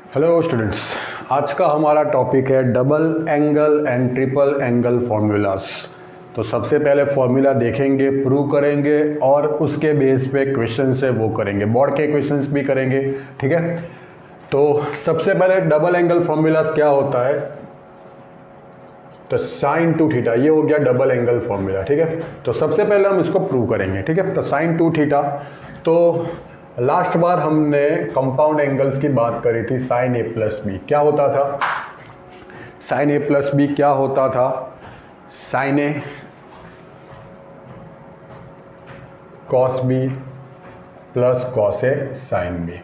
Hello students, आज का हमारा टॉपिक है double angle and triple angle formulas. तो सबसे पहले फॉर्मूला देखेंगे, प्रूव करेंगे और उसके बेस पे क्वेश्चन है वो करेंगे, बोर्ड के क्वेश्चंस भी करेंगे। ठीक है, तो सबसे पहले डबल एंगल फॉर्मूलास क्या होता है, तो साइन टू थीटा, ये हो गया डबल एंगल फॉर्मूला। ठीक है, तो सबसे पहले हम इसको प्रूव करेंगे। ठीक है, तो साइन टू थीटा, तो लास्ट बार हमने कंपाउंड एंगल्स की बात करी थी, साइन ए प्लस बी क्या होता था, साइन ए प्लस बी क्या होता था, sign a cos B plus cos a sine b.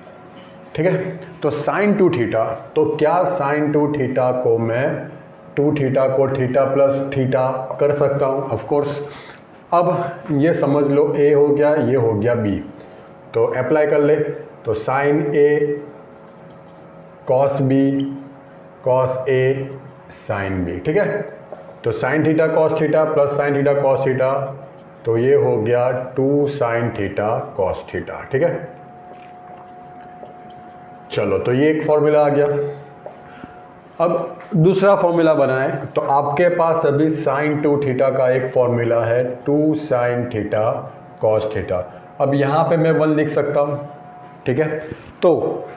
ठीक है, तो साइन टू थीटा, तो क्या साइन टू थीटा को मैं टू थीटा को थीटा प्लस थीटा कर सकता हूँ, ऑफ कोर्स। अब ये समझ लो ए हो गया, ये हो गया बी, तो अप्लाई कर ले, तो sine a cos b cos a sine b. ठीक है, तो sine theta cos theta plus sine theta cos theta, तो ये हो गया two sine theta cos theta. ठीक है, चलो तो ये एक फॉर्मूला आ गया। अब दूसरा फॉर्मूला बनाएं, तो आपके पास अभी साइन टू थीटा का एक फॉर्मूला है, two sine theta cos theta. अब यहाँ पे मैं 1 लिख सकता हूँ। ठीक है, तो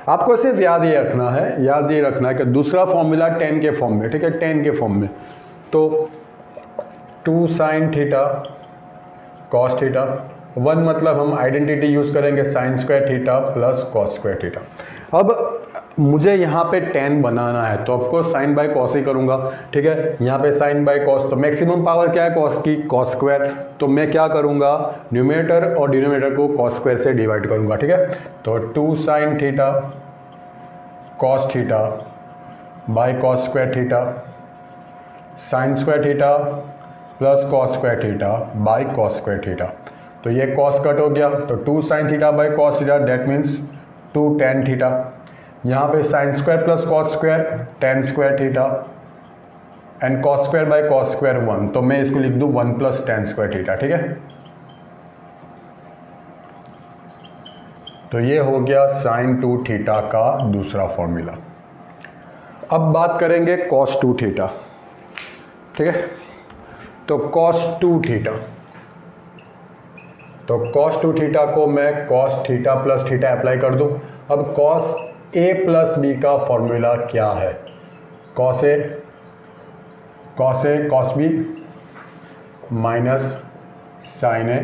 आपको सिर्फ याद ये रखना है कि दूसरा फॉर्मूला 10 के फॉर्म में। ठीक है, 10 के फॉर्म में, तो two sine theta cos theta, 1 मतलब हम आइडेंटिटी यूज करेंगे sine square theta plus cos square theta. अब मुझे यहाँ पे 10 बनाना है, तो ऑफकोर्स साइन बाय कॉस ही करूँगा। ठीक है, यहाँ पे साइन बाय कॉस, तो मैक्सिमम पावर क्या है कॉस की, कॉस स्क्वायर, तो मैं क्या करूँगा, न्यूमरेटर और डिनोमिनेटर को कॉस स्क्वायर से डिवाइड करूँगा। ठीक है, तो two sine theta cos theta by cos square theta sine square theta plus cos square theta by cos square theta, तो ये कॉस कट हो गया, तो two sine theta by cos theta that means two tan theta. यहाँ पे sine square plus cos square tan square theta and cos square by cos square 1, तो मैं इसको लिख दूँ 1 प्लस टेन स्क्वायर थीटा। ठीक है, तो ये हो गया साइन टू थीटा का दूसरा फॉर्मूला। अब बात करेंगे कॉस टू थीटा। ठीक है, तो कॉस टू थीटा, तो कॉस टू थीटा को मैं cos theta plus theta apply कर दूं। अब कॉस ए प्लस बी का फॉर्मूला क्या है, cos a cos b minus sine a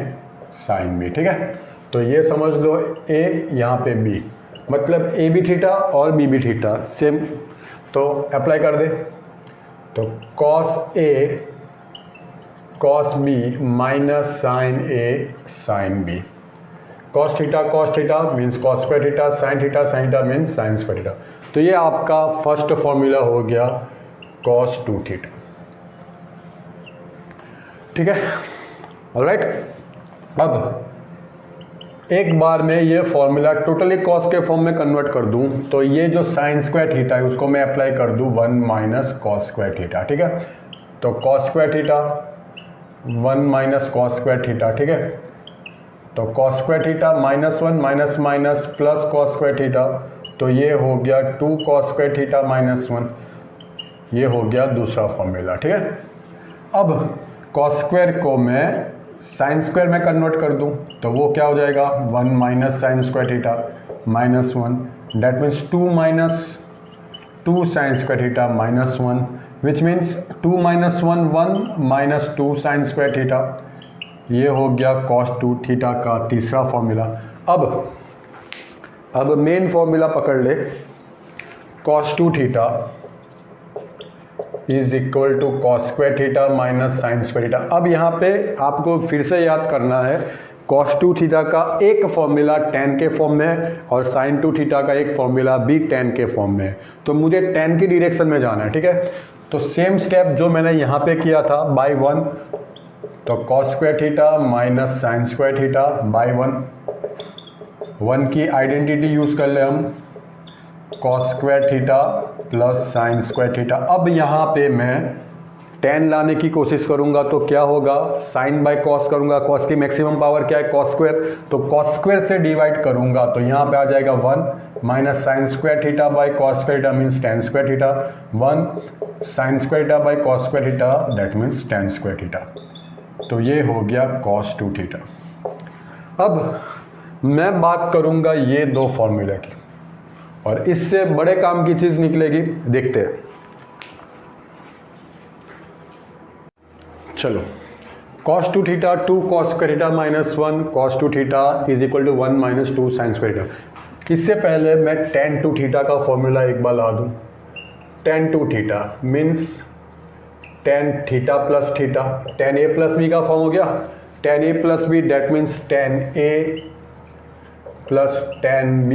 sine b. ठीक है, तो ये समझ लो ए यहाँ पे बी, मतलब ए बी थीटा और बी बी थीटा सेम, तो अप्लाई कर दे, तो cos a cos b minus sine a sine b, cos theta means cos square theta, sine theta means sine square theta. तो ये आपका फर्स्ट फॉर्मूला हो गया कॉस टू थीटा। ठीक है, ऑलराइट। अब एक बार में ये फॉर्मूला टोटली कॉस के फॉर्म में कन्वर्ट कर दूं, तो ये जो साइन स्क्वायर थीटा है उसको मैं अप्लाई कर दूं 1 माइनस कॉस स्क्वायर थीटा। ठीक है, तो cos square theta 1 minus cos square theta. ठीक है, तो cos square theta minus 1 minus minus plus cos square theta, तो ये हो गया 2 कॉस स्क्वायर थीटा माइनस 1, ये हो गया दूसरा फॉर्मूला। ठीक है, अब कॉस स्क्वायर को मैं साइन स्क्वायर में कन्वर्ट कर दूं, तो वो क्या हो जाएगा 1 minus sine square theta minus 1, that means 2 minus 2 sine square theta minus 1, which means 2 minus 1 1 minus 2 sine square theta, ये हो गया कॉस टू थीटा का तीसरा फॉर्मूला। अब मेन फॉर्मूला पकड़ ले, cos two theta is equal to cos square theta minus sine square theta. अब यहाँ पे आपको फिर से याद करना है, कॉस टू थीटा का एक फॉर्मूला tan के फॉर्म में है और साइन टू थीटा का एक फॉर्मूला भी tan के फॉर्म में है, तो मुझे tan की डायरेक्शन में जाना है। ठीक है, तो सेम स्टेप जो मैंने यहाँ पे किया था बाय 1, तो cos square theta minus sine square theta by 1 की आइडेंटिटी यूज कर ले हम, cos square theta plus sine square theta. अब यहाँ पे मैं tan लाने की कोशिश करूंगा, तो क्या होगा, साइन बाय कॉस करूंगा, कॉस की मैक्सिमम पावर क्या है कॉस स्क्वायर, तो कॉस स्क्वायर से डिवाइड करूंगा, तो यहाँ पे आ जाएगा 1 minus sine square theta by cos square theta means ten square theta, 1 sign square theta by cos square theta that means ten square theta. तो ये हो गया cos 2 थीटा। अब मैं बात करूंगा ये दो फॉर्मूला की, और इससे बड़े काम की चीज निकलेगी, देखते हैं। चलो, cos 2 theta 2 cos square theta minus 1 cos 2 theta is equal to 1 minus 2 sine square theta. इससे पहले मैं tan 2 थीटा का फॉर्मूला एक बार ला दूं। tan 2 theta means tan theta plus theta, tan a plus b का फॉर्म हो गया, tan a plus b that means tan a plus tan b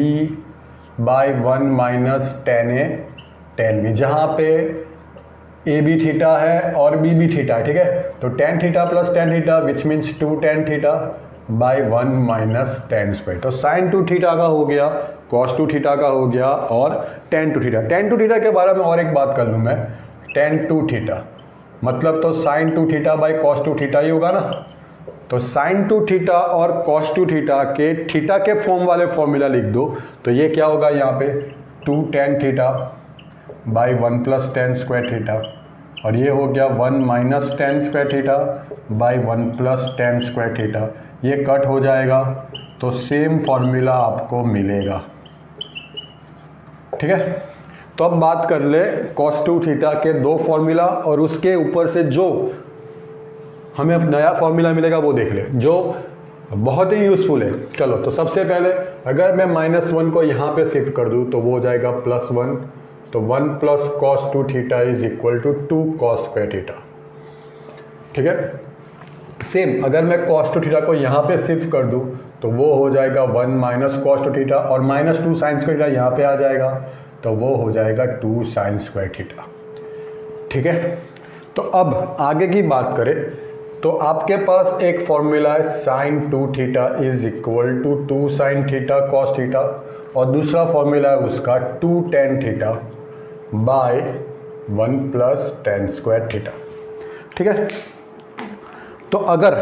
by 1 minus tan a tan b, जहाँ पे ए b theta है और B भी theta है, ठीक है। तो tan theta plus tan theta which means 2 tan theta by 1 minus tan square. तो sin 2 थीटा का हो गया, cos 2 थीटा का हो गया और tan 2 थीटा। tan 2 थीटा के बारे में और एक बात कर लूँ मैं, tan 2 थीटा मतलब तो sin 2 theta by cos 2 theta ही होगा ना। तो sin 2 थीटा और cos 2 थीटा के थीटा के फॉर्म वाले फॉर्मूला लिख दो, तो ये क्या होगा यहाँ पे 2 tan theta by 1 plus tan square theta, और ये हो गया 1 minus tan square theta by 1 plus tan square theta. ये कट हो जाएगा तो सेम फॉर्मूला आपको मिलेगा, ठीक है। तो अब बात कर ले cos 2 थीटा के दो फॉर्मूला, और उसके ऊपर से जो हमें अब नया फॉर्मूला मिलेगा वो देख ले, जो बहुत ही यूजफुल है। चलो, तो सबसे पहले अगर मैं -1 को यहाँ पे शिफ्ट कर दूँ तो वो हो जाएगा +1, तो 1 plus cos 2 theta is equal to 2 cos square theta, ठीक है। सेम अगर मैं cos 2 थीटा को यहाँ पे शिफ्ट कर दूँ तो वो हो जाएगा 1 माइनस cos 2 थीटा, और -2 साइन स्क्वायर थीटा यहाँ पे आ जाएगा, तो वो हो जाएगा 2 साइन स्क्वायर थीटा, ठीक है। तो अब आगे की बात करें तो आपके पास एक फॉर्मूला है sine 2 theta is equal to 2 sine theta cos theta, और दूसरा फॉर्मूला है उसका 2 tan theta by 1 plus tan square theta, ठीक है। तो अगर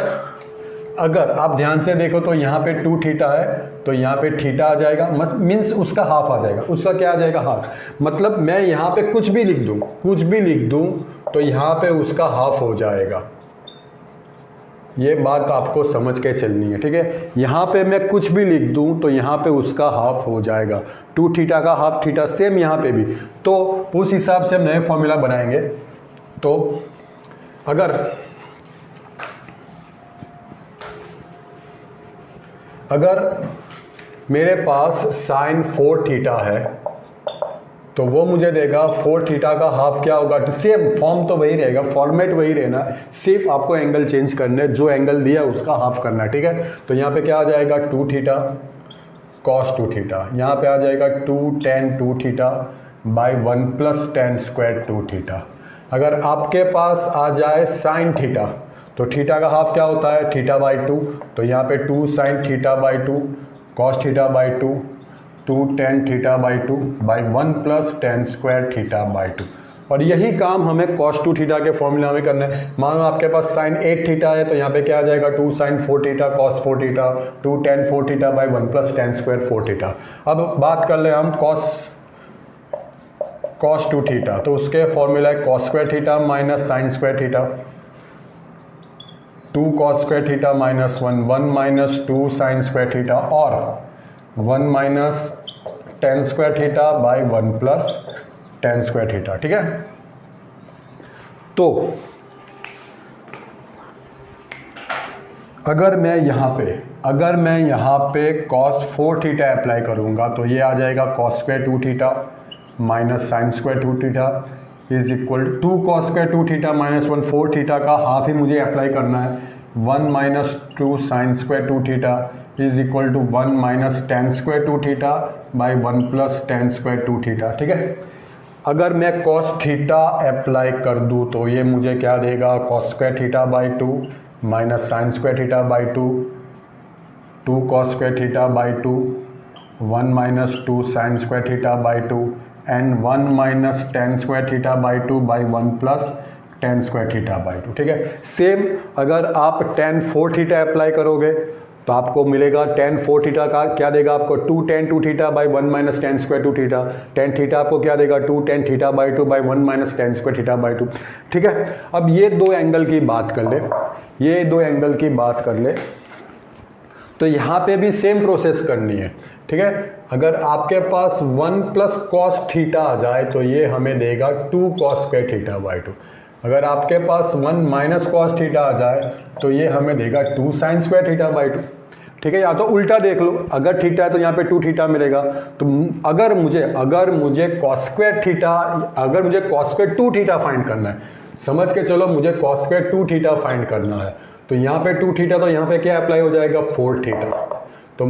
आप ध्यान से देखो तो यहाँ पे 2 थीटा है, तो यहाँ पे थीटा आ जाएगा, मीन्स उसका हाफ आ जाएगा। उसका क्या आ जाएगा? हाफ। मतलब मैं यहाँ पे कुछ भी लिख दूँ तो यहाँ पे उसका हाफ हो जाएगा। ये बात आपको समझ के चलनी है, ठीक है। यहाँ पे मैं कुछ भी लिख दूँ तो यहाँ पे उसका हाफ हो जाएगा। 2 थीटा का हाफ थीटा, सेम यहाँ पे भी। तो उस हिसाब से हम नए फॉर्मूला बनाएंगे। तो अगर मेरे पास साइन 4 थीटा है तो वो मुझे देगा 4 थीटा का हाफ क्या होगा। सेम फॉर्म तो वही रहेगा, फॉर्मेट वही रहना, सिर्फ आपको एंगल चेंज करना है, जो एंगल दिया है उसका हाफ करना है, ठीक है। तो यहाँ पे क्या आ जाएगा 2 थीटा कॉस 2 थीटा, यहाँ पे आ जाएगा 2 tan 2 theta by 1 plus tan square 2 theta. अगर आपके पास आ जाए साइन थीटा तो थीटा का हाफ क्या होता है थीटा बाई 2, तो यहाँ पे 2 sine theta by 2 cos theta by 2 2 tan theta by 2 by 1 plus tan square theta by 2। और यही काम हमें cos 2 थीटा के फॉर्मूला में करना है। मान लो आपके पास साइन 8 थीटा है तो यहाँ पे क्या आ जाएगा 2 sine 4 theta cos 4 theta 2 tan 4 theta by 1 plus tan square 4 theta. अब बात कर ले हम cos 2 थीटा, तो उसके फॉर्मूला है cos square theta minus sine square theta 2 cos square theta minus 1 minus 2 sine square theta और 1 minus tan square theta by 1 plus tan square theta, ठीक है। तो अगर मैं यहाँ पे cos 4 थीटा अप्लाई करूँगा तो ये आ जाएगा cos square 2 theta minus sine square 2 theta is equal 2 cos square 2 theta minus 1 4 theta का हाफ ही मुझे अप्लाई करना है 1 minus 2 sine square 2 theta is equal to 1 minus tan square 2 theta by 1 plus tan square 2 theta, ठीक है। अगर मैं cos theta apply कर दूँ तो ये मुझे क्या देगा cos square theta by 2 minus sine square theta by 2 2 cos square theta by 2 1 minus 2 sine square theta by 2 and 1 minus tan square theta by 2 by 1 plus tan square theta by 2, ठीक है। Same अगर आप tan 4 theta apply करोगे तो आपको मिलेगा tan 4 theta का क्या देगा आपको 2 tan 2 theta by 1 minus tan square 2 theta. tan theta आपको क्या देगा 2 tan theta by 2 by 1 minus tan square theta by 2। ठीक है, अब ये दो एंगल की बात कर ले, ये दो एंगल की बात कर ले, तो यहाँ पे भी सेम प्रोसेस करनी है। ठीक है, अगर आपके पास 1 प्लस कॉस थीटा आ जाए तो ये हमें देगा 2 कॉस स्क्वायर थीटा बाई 2। अगर आपके पास 1 माइनस कॉस थीटा आ जाए तो ये हमें देगा 2 साइन स्क्वायर थीटा बाई 2। ठीक है, या तो उल्टा देख लो, अगर थीटा है तो यहाँ पे 2 थीटा मिलेगा। तो अगर मुझे कॉस स्क्वायर थीटा, अगर मुझे कॉस स्क्वायर 2 थीटा फाइंड करना है, समझ के चलो मुझे कॉस स्क्वायर 2 थीटा फाइंड करना है, तो यहाँ पे 2 थीटा, तो यहाँ पे क्या अप्लाई हो जाएगा 4 थीटा। तो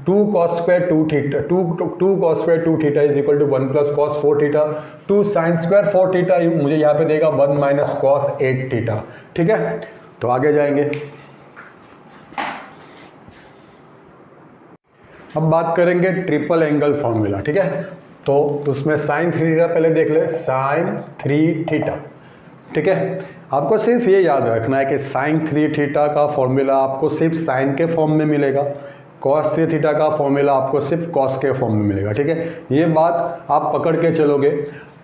2 cos square 2 theta 2 cos square 2 theta is equal to 1 plus cos 4 theta. 2 sine square 4 theta मुझे यहाँ पे देगा 1 माइनस कॉस 8 थीटा। ठीक है, तो आगे जाएंगे। अब बात करेंगे ट्रिपल एंगल फॉर्मूला। ठीक है, तो उसमें साइन 3 थीटा पहले देख ले, साइन 3 थीटा। ठीक है, आपको सिर्फ ये याद रखना है कि साइन 3 थीटा का फॉर्मूला आपको सिर्फ साइन के फॉर्म में मिलेगा, कॉस 3 थीटा का फॉर्मूला आपको सिर्फ कॉस के फॉर्म में मिलेगा। ठीक है, ये बात आप पकड़ के चलोगे।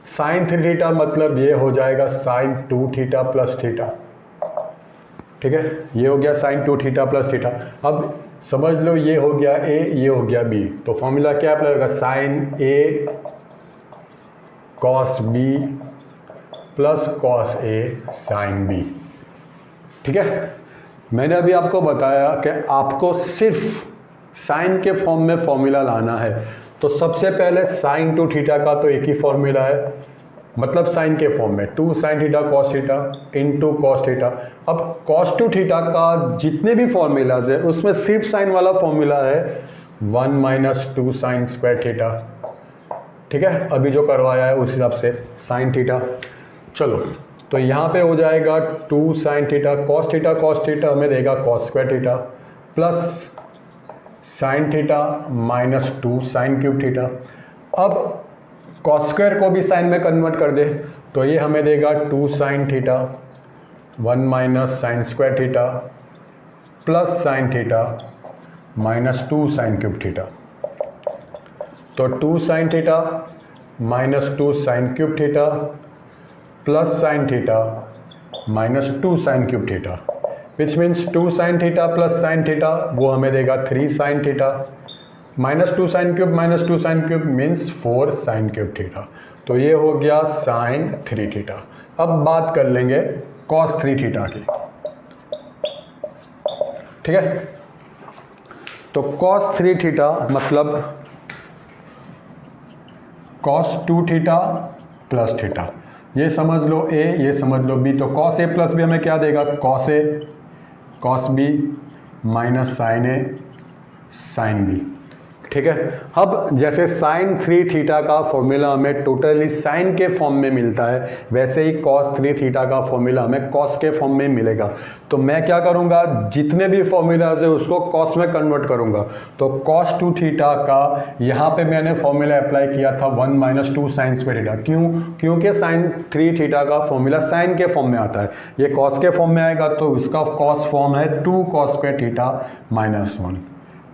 साइन 3 थीटा मतलब ये हो जाएगा साइन 2 थीटा प्लस थीटा। ठीक है, ये हो गया साइन 2 थीटा प्लस थीटा। अब समझ लो ये हो गया ए, ये हो गया बी, तो फॉर्मूला क्या अप्लाई होगा, sign a cos B plus cos a sine b. ठीक है, मैंने अभी आपको बताया कि आपको सिर्फ साइन के फॉर्म में फॉर्मूला लाना है। तो सबसे पहले साइन 2 थीटा का तो एक ही फॉर्मूला है, मतलब साइन के फॉर्म में 2 sine theta cos theta into cos theta. अब कॉस 2 थीटा का जितने भी फॉर्मूलाज है उसमें सिर्फ साइन वाला फॉर्मूला है 1 माइनस 2 साइन स्क्वायर थीटा। ठीक है, अभी जो करवाया है उस हिसाब से साइन थीटा। चलो, तो यहाँ पे हो जाएगा 2 साइन थीटा कॉस थीटा हमें देगा cos square theta plus sine theta minus 2 sign cube theta. अब कॉस स्क्वायर को भी साइन में कन्वर्ट कर दे तो ये हमें देगा 2 sine theta 1 minus sine square theta plus sine theta minus 2 sign cube theta. तो 2 sine theta minus 2 sign cube theta plus sine theta minus 2 sign cube theta, which means 2 sine theta plus sine theta वो हमें देगा 3 sine theta minus 2 sine cube means 4 sine cube theta. तो ये हो गया sign 3 theta. अब बात कर लेंगे कॉस 3 थीटा की। ठीक है, तो कॉस 3 थीटा मतलब कॉस 2 थीटा प्लस थीटा, ये समझ लो ए, ये समझ लो बी। तो कॉस ए प्लस बी हमें क्या देगा, cos a cos b minus sine a sine b. ठीक है, अब जैसे साइन 3 थीटा का फॉर्मूला हमें टोटली साइन के फॉर्म में मिलता है, वैसे ही कॉस 3 थीटा का फॉर्मूला हमें कॉस के फॉर्म में मिलेगा। तो मैं क्या करूंगा, जितने भी फॉर्मूलाज है उसको कॉस में कन्वर्ट करूंगा। तो कॉस 2 थीटा का यहाँ पे मैंने फॉर्मूला अप्लाई किया था 1 माइनस 2 साइन स्क्वायर थीटा। क्यों, क्योंकि साइन 3 थीटा का फॉर्मूला साइन के फॉर्म में आता है, ये कॉस के फॉर्म में आएगा, तो इसका कॉस फॉर्म है 2 cos square theta minus 1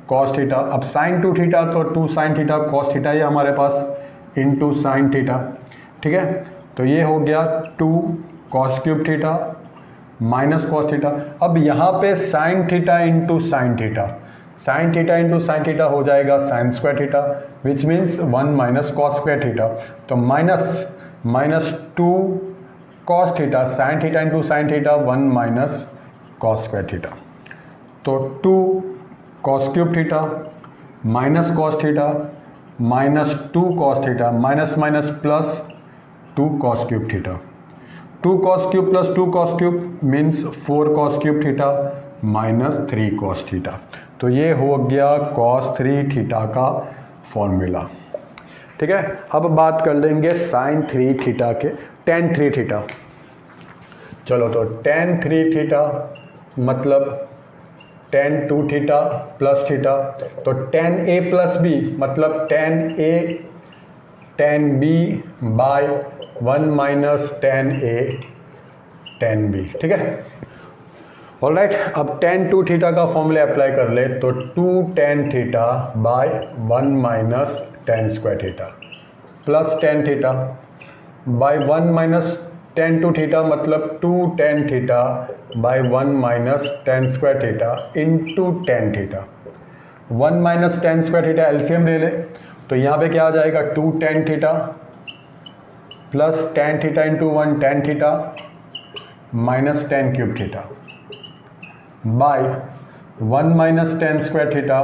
cos theta. अब साइन 2 थीटा तो 2 साइन थीटा कॉस थीटा ये हमारे पास इंटू साइन थीटा। ठीक है, तो ये हो गया 2 cos cube theta minus cos theta. अब यहाँ पे sine theta into sine theta, sine theta into sine theta हो जाएगा sine square theta, which means 1 minus cos square theta. तो minus 2 cos theta sine theta into sine theta 1 minus cos square theta. तो 2 cos cube theta minus cos theta minus 2 cos theta minus minus plus 2 cos cube theta. 2 cos cube plus 2 cos cube means 4 cos cube theta minus 3 cos theta. तो ये हो गया cos 3 theta का formula. ठीक है, अब बात कर लेंगे साइन 3 थीटा के tan 3 थीटा। चलो, तो tan 3 थीटा मतलब tan 2 थीटा प्लस थीटा। तो tan a प्लस बी मतलब tan a tan b by 1 minus tan a tan b। ठीक है, ऑलराइट, अब tan 2 थीटा का फॉर्मूला अप्लाई कर ले तो 2 tan theta by 1 minus tan square theta plus tan theta by 1 minus tan 2 theta मतलब 2 tan theta by 1 minus tan square theta into tan theta. 1 minus tan square theta LCM ले ले तो यहाँ पे क्या आ जाएगा 2 tan theta plus tan theta into 1 tan theta minus tan cube theta by 1 minus tan square theta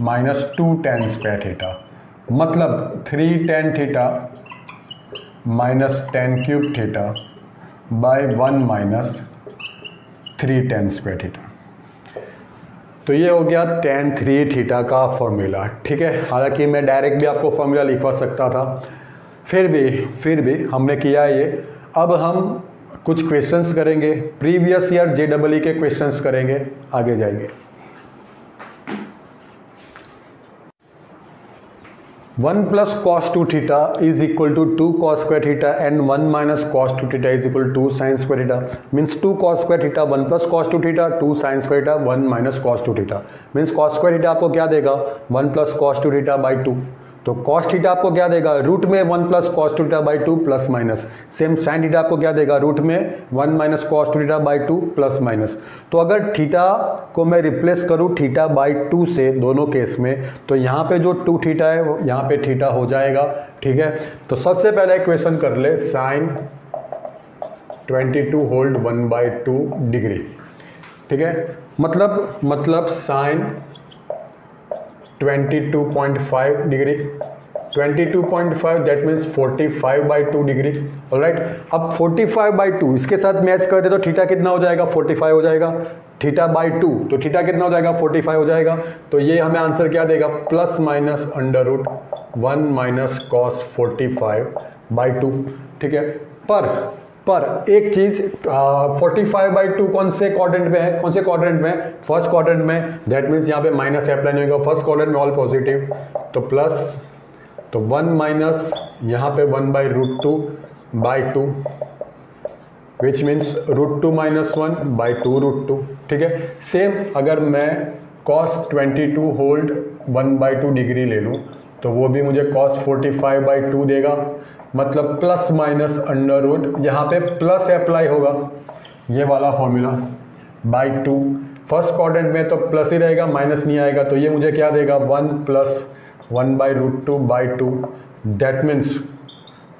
minus 2 tan square theta मतलब 3 tan theta minus tan cube theta by 1 minus 3 tan square theta. तो ये हो गया tan 3 theta का formula. ठीक है, हालांकि मैं डायरेक्ट भी आपको फॉर्मूला लिखवा सकता था, फिर भी हमने किया ये। अब हम कुछ क्वेश्चंस करेंगे, प्रीवियस ईयर JEE के क्वेश्चंस करेंगे, आगे जाएंगे। 1 plus cos 2 theta is equal to 2 cos square theta and 1 minus cos 2 theta is equal to 2 sine square theta means 2 cos square theta 1 plus cos 2 theta 2 sine square theta 1 minus cos 2 theta means cos square theta आपको क्या देगा 1 plus cos 2 theta by 2। तो cos theta आपको क्या देगा root में 1 plus cos 2 theta by 2 plus minus. Same sine theta आपको क्या देगा रूट में 1 minus cos 2 theta by 2 plus minus. तो अगर थीटा को मैं रिप्लेस करूँ थीटा बाई 2 से दोनों केस में तो यहाँ पे जो 2 थीटा है यहाँ पे थीटा हो जाएगा। ठीक है, तो सबसे पहले इक्वेशन कर ले साइन 22 होल्ड 1/2 डिग्री। ठीक है, मतलब sine 22.5 degree 22.5 that means 45/2 degree. Alright, अब 45/2 इसके साथ मैच कर दे तो थीटा कितना हो जाएगा 45 हो जाएगा, थीटा बाई 2 तो थीटा कितना हो जाएगा 45 हो जाएगा। तो ये हमें आंसर क्या देगा plus minus under root 1 minus cos 45/2। ठीक है, पर एक चीज 45/2 कौन से क्वाड्रेंट में है, कौन से क्वाड्रेंट में, फर्स्ट क्वाड्रेंट में, दैट मीन्स यहाँ पे माइनस अप्लाई नहीं होगा, फर्स्ट क्वाड्रेंट में ऑल पॉजिटिव तो प्लस, तो 1 माइनस यहाँ पे 1/√2/2 विच मीन्स √2 माइनस 1/2 √2। ठीक है, सेम अगर मैं cos 22 होल्ड 1/2 डिग्री ले लूँ तो वो भी मुझे cos 45/2 देगा, मतलब प्लस माइनस अंडर रूट यहाँ पे प्लस अप्लाई होगा ये वाला फॉर्मूला बाई 2। फर्स्ट क्वाड्रेंट में तो प्लस ही रहेगा माइनस नहीं आएगा, तो ये मुझे क्या देगा 1 प्लस 1/√2/2 दैट मीन्स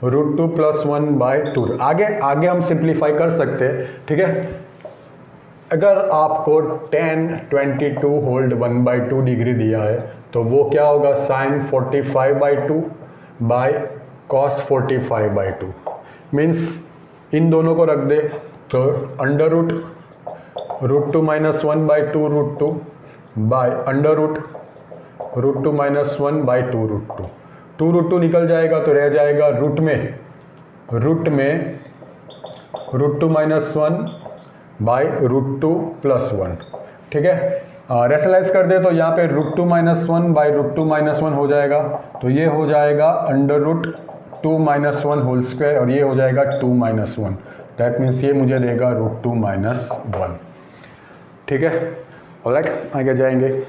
√2 प्लस 1/2। आगे हम सिंप्लीफाई कर सकते हैं। ठीक है, अगर आपको tan 22 होल्ड 1/2 डिग्री दिया है तो वो क्या होगा साइन 45/2 बाय cos 45/2 मीन्स इन दोनों को रख दे तो under root √2 minus 1/2 √2 by under root √2 minus 1/2 √2। 2 √2 निकल जाएगा तो रह जाएगा रूट में √2 माइनस 1 बाय √2 प्लस 1। ठीक है, रेशनलाइज कर दे तो यहाँ पे √2 माइनस 1 बाय √2 माइनस 1 हो जाएगा, तो ये हो जाएगा under root 2 minus 1 whole square और ये हो जाएगा 2 माइनस 1 दैट मीन्स ये मुझे देगा √2 माइनस 1। ठीक है, ऑलराइट, आगे जाएंगे।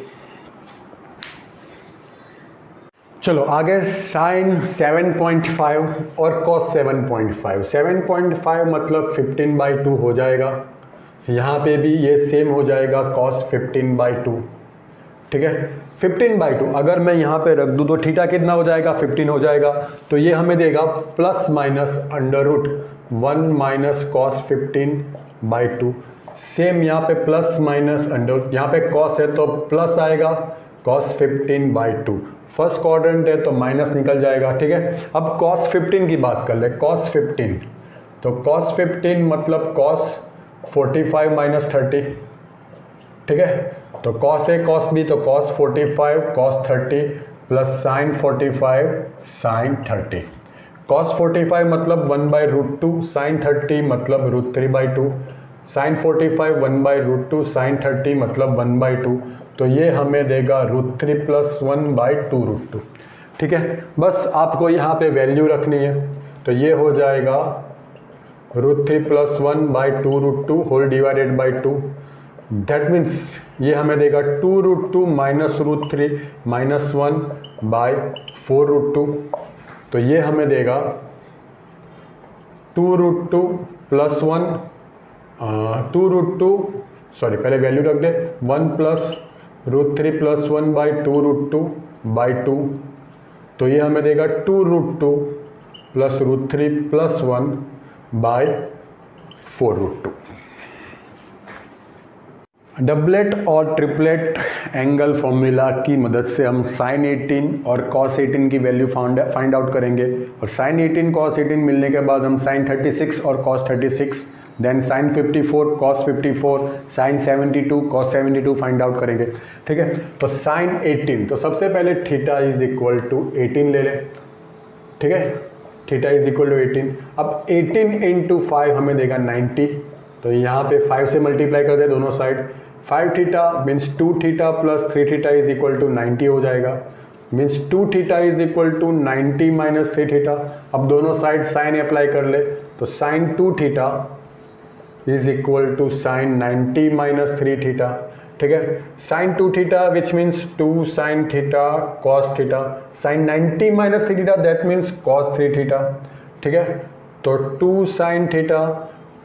चलो आगे साइन 7.5 और cos 7.5। 7.5 मतलब 15/2 हो जाएगा, यहाँ पे भी ये सेम हो जाएगा cos 15/2। ठीक है, 15/2 अगर मैं यहाँ पे रख दूँ तो थीटा कितना हो जाएगा 15 हो जाएगा, तो ये हमें देगा plus minus under root 1 minus cos 15/2। Same यहाँ पे प्लस माइनस अंडर, यहाँ पे cos है तो प्लस आएगा cos 15/2, फर्स्ट क्वाड्रेंट है तो माइनस निकल जाएगा। ठीक है, अब cos 15 की बात कर ले, cos 15 तो cos 15 मतलब cos 45 माइनस 30। ठीक है, तो cos A cos B तो cos 45 cos 30 plus sine 45 sine 30। cos 45 मतलब 1/√2 साइन 30 मतलब √3/2, साइन 45 1/√2 साइन 30 मतलब 1/2, तो ये हमें देगा √3 प्लस 1/2 √2। ठीक है, बस आपको यहाँ पे वैल्यू रखनी है, तो ये हो जाएगा √3 plus 1/2 √2 whole divided by 2 that means ये हमें देगा 2√2 माइनस √3 माइनस 1 बाई 4√2, तो ये हमें देगा 2√2 प्लस 1 2√2 सॉरी पहले वैल्यू रख दे 1 प्लस √3 प्लस 1 बाई 2√2 बाई 2, तो ये हमें देगा 2√2 प्लस √3 प्लस 1 बाई 4√2। डबलेट और ट्रिपलेट एंगल फॉर्मूला की मदद से हम sin 18 और cos 18 की वैल्यू फाइंड आउट करेंगे, और sin 18 cos 18 मिलने के बाद हम sin 36 और cos 36, then sin 54 cos 54, sin 72 cos 72 find out करेंगे। ठीक है, तो sin 18, तो सबसे पहले थीटा इज इक्वल टू 18 ले लें। ठीक है, थीटा इज इक्वल टू 18। अब 18 इंटू 5 हमें देगा 90, तो यहाँ पे 5 से मल्टीप्लाई कर दे दोनों side. 5 theta means 2 theta plus 3 theta is equal to 90 हो जाएगा, means 2 theta is equal to 90 minus 3 theta. अब दोनों साइड साइन अप्लाई कर ले, तो sine 2 theta is equal to sine 90 minus 3 theta. ठीक है, sine 2 theta which means 2 sine theta cos theta, sine 90 minus 3 theta that means cos 3 theta. ठीक है, तो 2 sine theta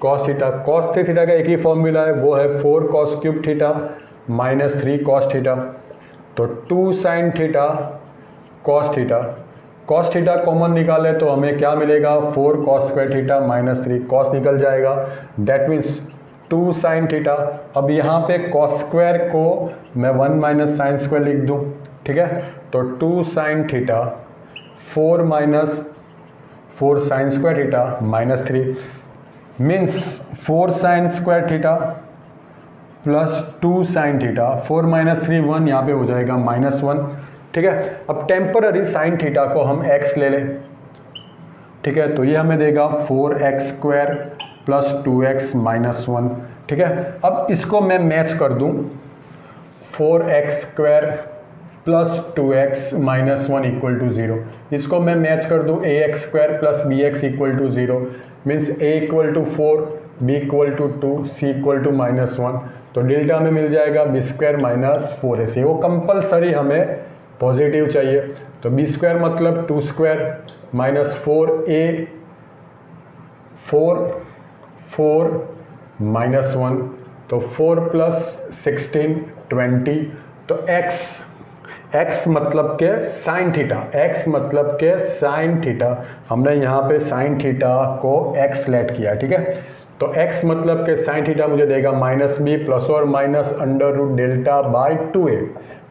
cos theta, cos 3 theta का एक ही फॉर्मूला है, वो है 4 cos cube theta minus 3 cos theta. तो 2 sine theta cos theta, cos theta common निकाले तो हमें क्या मिलेगा 4 cos square theta minus 3, cos निकल जाएगा, दैट मीन्स 2 साइन थीटा। अब यहाँ पे कॉस स्क्वायर को मैं 1 माइनस साइन स्क्वायर लिख दूँ। ठीक है, तो 2 sine theta 4 minus 4 sine square theta minus 3 means 4 sine square theta plus 2 sine theta, 4 minus 3 1, यहाँ पे हो जाएगा माइनस 1। ठीक है, अब टेम्पररी साइन थीटा को हम x ले लें। ठीक है, तो ये हमें देगा 4x square plus 2x minus 1। ठीक है, अब इसको मैं मैच कर दूं, 4x square plus 2x minus 1 equal to 0, इसको मैं मैच कर दूं ax square plus bx equal to 0, means a equal to 4, b equal to 2, c equal to minus 1, तो डेल्टा में मिल जाएगा b स्क्वायर माइनस 4ac। वो कंपलसरी हमें positive चाहिए, तो b स्क्वायर मतलब 2 स्क्वायर माइनस 4a 4 माइनस 1, तो 4 प्लस 16 20, तो x मतलब के साइन थीटा, x मतलब के साइन थीटा, हमने यहाँ पे साइन थीटा को x लेट किया। ठीक है, तो x मतलब के साइन थीटा मुझे देगा माइनस बी प्लस और minus under root delta by 2a।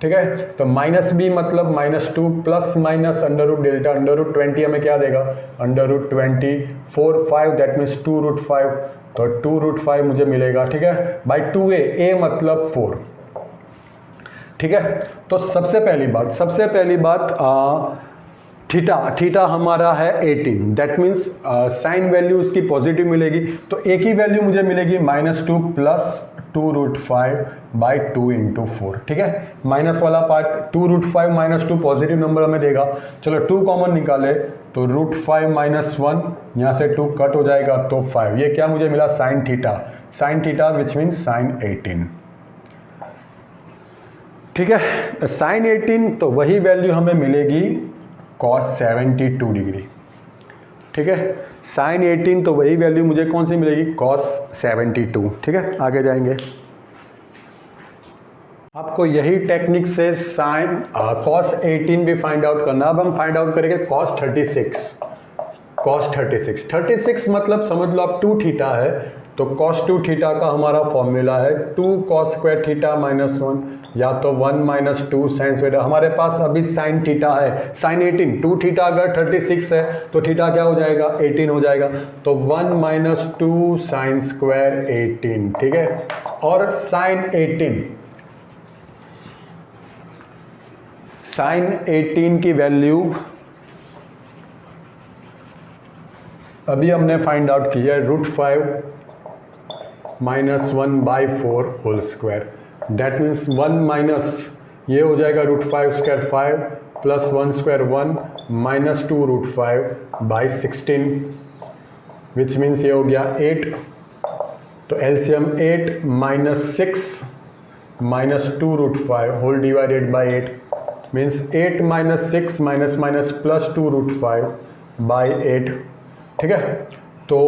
ठीक है, तो माइनस बी मतलब minus 2 plus minus under root delta under root 20 हमें क्या देगा अंडर रूट 20 4 5 दैट मीन्स 2√5, तो 2√5 मुझे मिलेगा। ठीक है, बाई 2a, a मतलब 4। ठीक है, तो सबसे पहली बात थीटा हमारा है 18, दैट मीन्स साइन वैल्यू इसकी पॉजिटिव मिलेगी, तो एक ही वैल्यू मुझे मिलेगी -2 प्लस 2√5 बाई 2 इंटू 4। ठीक है, माइनस वाला पार्ट 2√5 माइनस 2 पॉजिटिव नंबर हमें देगा, चलो 2 कॉमन निकाले तो √5 माइनस 1, यहाँ से 2 कट हो जाएगा तो 5, ये क्या मुझे मिला sine theta which means sign 18। ठीक है, साइन 18 तो वही वैल्यू हमें मिलेगी cos 72 डिग्री। ठीक है, साइन 18 तो वही वैल्यू मुझे कौन सी मिलेगी cos 72। ठीक है, आगे जाएंगे, आपको यही टेक्निक से साइन cos 18 भी फाइंड आउट करना। अब हम फाइंड आउट करेंगे cos 36 मतलब समझ लो आप 2 थीटा है, तो cos 2 थीटा का हमारा फॉर्मूला है 2 cos स्क्वायर थीटा माइनस 1, या तो 1 माइनस 2 साइन स्क्वायर। हमारे पास अभी साइन थीटा है साइन 18, 2 थीटा अगर 36 है तो थीटा क्या हो जाएगा 18 हो जाएगा, तो 1 माइनस 2 साइन स्क्वायर 18। ठीक है, और साइन 18 की वैल्यू अभी हमने फाइंड आउट की है √5 minus 1 by 4 whole square, that means 1 minus ये हो जाएगा √5 square 5 plus 1 square 1 minus 2 √5 by 16 which means ये हो गया 8, तो LCM 8 minus 6 minus 2√5 whole divided by 8 means 8 minus 6 minus minus plus 2√5 by 8, ठीक है। तो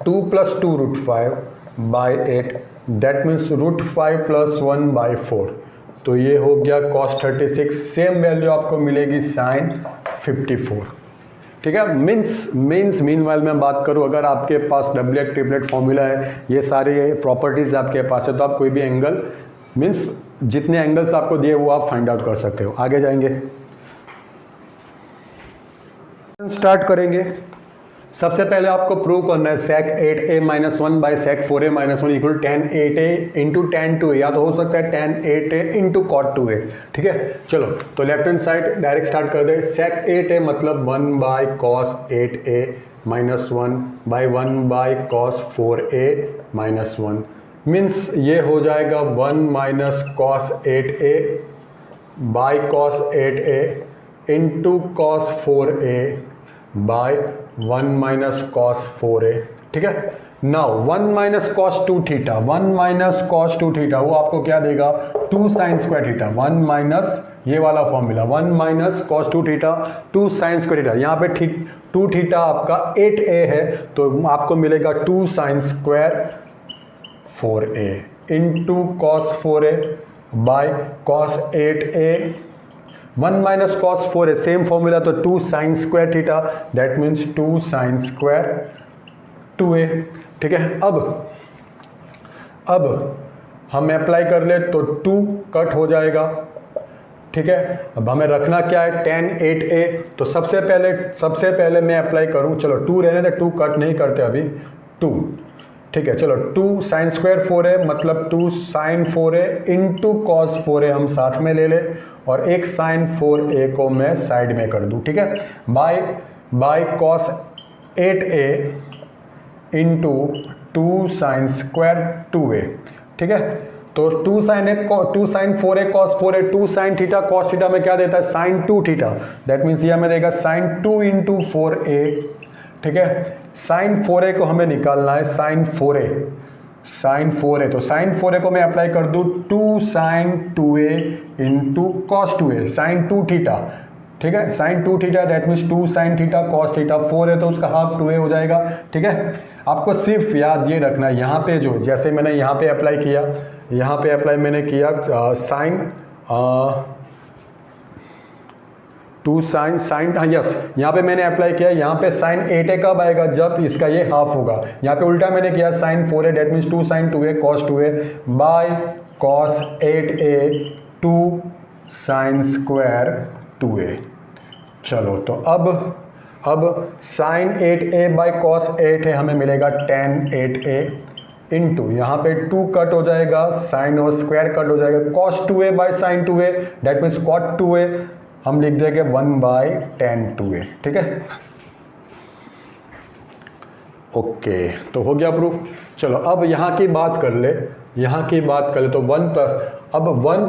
2 plus 2√5 by 8 that means √5 plus 1 by 4, तो ये हो गया cos 36। सेम वैल्यू आपको मिलेगी sin 54, ठीक है। मीनवाइल मैं बात करूँ, अगर आपके पास डबलेट ट्रिपलेट फॉर्मूला है, ये सारे प्रॉपर्टीज आपके पास है, तो आप कोई भी एंगल मीन्स जितने एंगल्स आपको दिए वो आप फाइंड आउट कर सकते हो। आगे जाएंगे, स्टार्ट करेंगे। सबसे पहले आपको प्रूव करना है sec 8a minus 1 by sec 4a minus 1 equal tan 8a into tan 2a, या तो हो सकता है tan 8a into cot 2a, ठीक है। चलो तो left hand side direct start कर दे। sec 8a मतलब 1 by cos 8a minus 1 by 1 by cos 4a minus 1 means ये हो जाएगा 1 minus cos 8a by cos 8a into cos 4a by 1 minus cos 4a, ठीक है। Now 1 minus cos 2 theta, 1 minus cos 2 theta वो आपको क्या देगा 2 साइन स्क्वायर थीटा, 1 माइनस ये वाला formula 1 minus cos 2 theta 2 sine square theta, यहाँ पे ठीक 2 थीटा आपका 8a है, तो आपको मिलेगा 2 sine square 4a into cos 4a by cos 8a 1 minus cos 4a same formula, तो 2 sine square theta that means 2 sine square 2a, ठीक है। अब हम अप्लाई कर ले तो 2 कट हो जाएगा, ठीक है। अब हमें रखना क्या है tan 8a, तो सबसे पहले मैं अप्लाई करूं, चलो 2 रहने दे, 2 कट नहीं करते अभी, 2, ठीक है। चलो 2 साइन स्क्वायर 4a मतलब 2 sine 4a into cos 4a हम साथ में ले ले, और एक साइन 4a को मैं साइड में कर दूं, ठीक है। By cos 8a into 2 sine square 2a, ठीक है। तो 2 sine 4a cos 4a 2 sine theta cos theta में क्या देता है साइन 2 थीटा, दैट मीन्स ये हमें देगा साइन 2 इंटू 4a, ठीक है। साइन 4a को हमें निकालना है, साइन 4a तो साइन 4a को मैं अप्लाई कर दूं 2 sine 2a into cos 2a sine 2 theta, ठीक है। Sine 2 theta that means 2 sine theta cos theta, 4 है तो उसका हाफ 2a हो जाएगा, ठीक है। आपको सिर्फ याद ये रखना है, यहाँ पे जो जैसे मैंने यहाँ पे अप्लाई किया, यहाँ पे अप्लाई मैंने किया साइन 2 साइन हाँ यस, यहाँ पे मैंने अप्लाई किया, यहाँ पे साइन 8a कब आएगा जब इसका ये हाफ होगा, यहाँ पे उल्टा मैंने किया sine 4a that means 2 sine 2a cos 2a by cos 8a 2 sine square 2a। चलो तो अब साइन 8a बाय कॉस 8 है, हमें मिलेगा tan 8a इंटू यहाँ पे 2 कट हो जाएगा, साइन और स्क्वायर कट हो जाएगा, cos 2a by sine 2a that means cot 2a हम लिख देंगे 1 बाय tan 2a, ठीक है। ओके तो हो गया प्रूफ। चलो अब यहाँ की बात कर ले, तो 1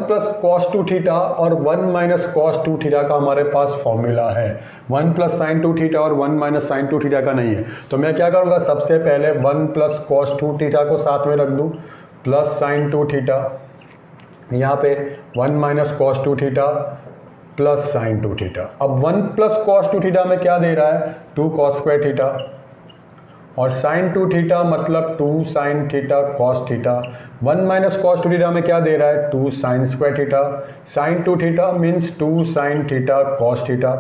प्लस कॉस 2 थीटा और 1 माइनस कॉस 2 थीटा का हमारे पास फॉर्मूला है, 1 प्लस साइन 2 थीटा और 1 माइनस साइन 2 थीटा का नहीं है। तो मैं क्या करूँगा, सबसे पहले 1 प्लस कॉस 2 थीटा को साथ में रख दूँ प्लस साइन 2 थीटा, यहाँ पे 1 minus cos 2 theta plus sine 2 theta. अब 1 प्लस कॉस 2 थीटा में क्या दे रहा है 2 कॉस स्क्वायर थीटा, और साइन 2 थीटा मतलब 2 sine theta cos theta. 1 minus cos 2 theta में क्या दे रहा है 2 sine square theta, sine 2 theta means 2 sine theta cos theta.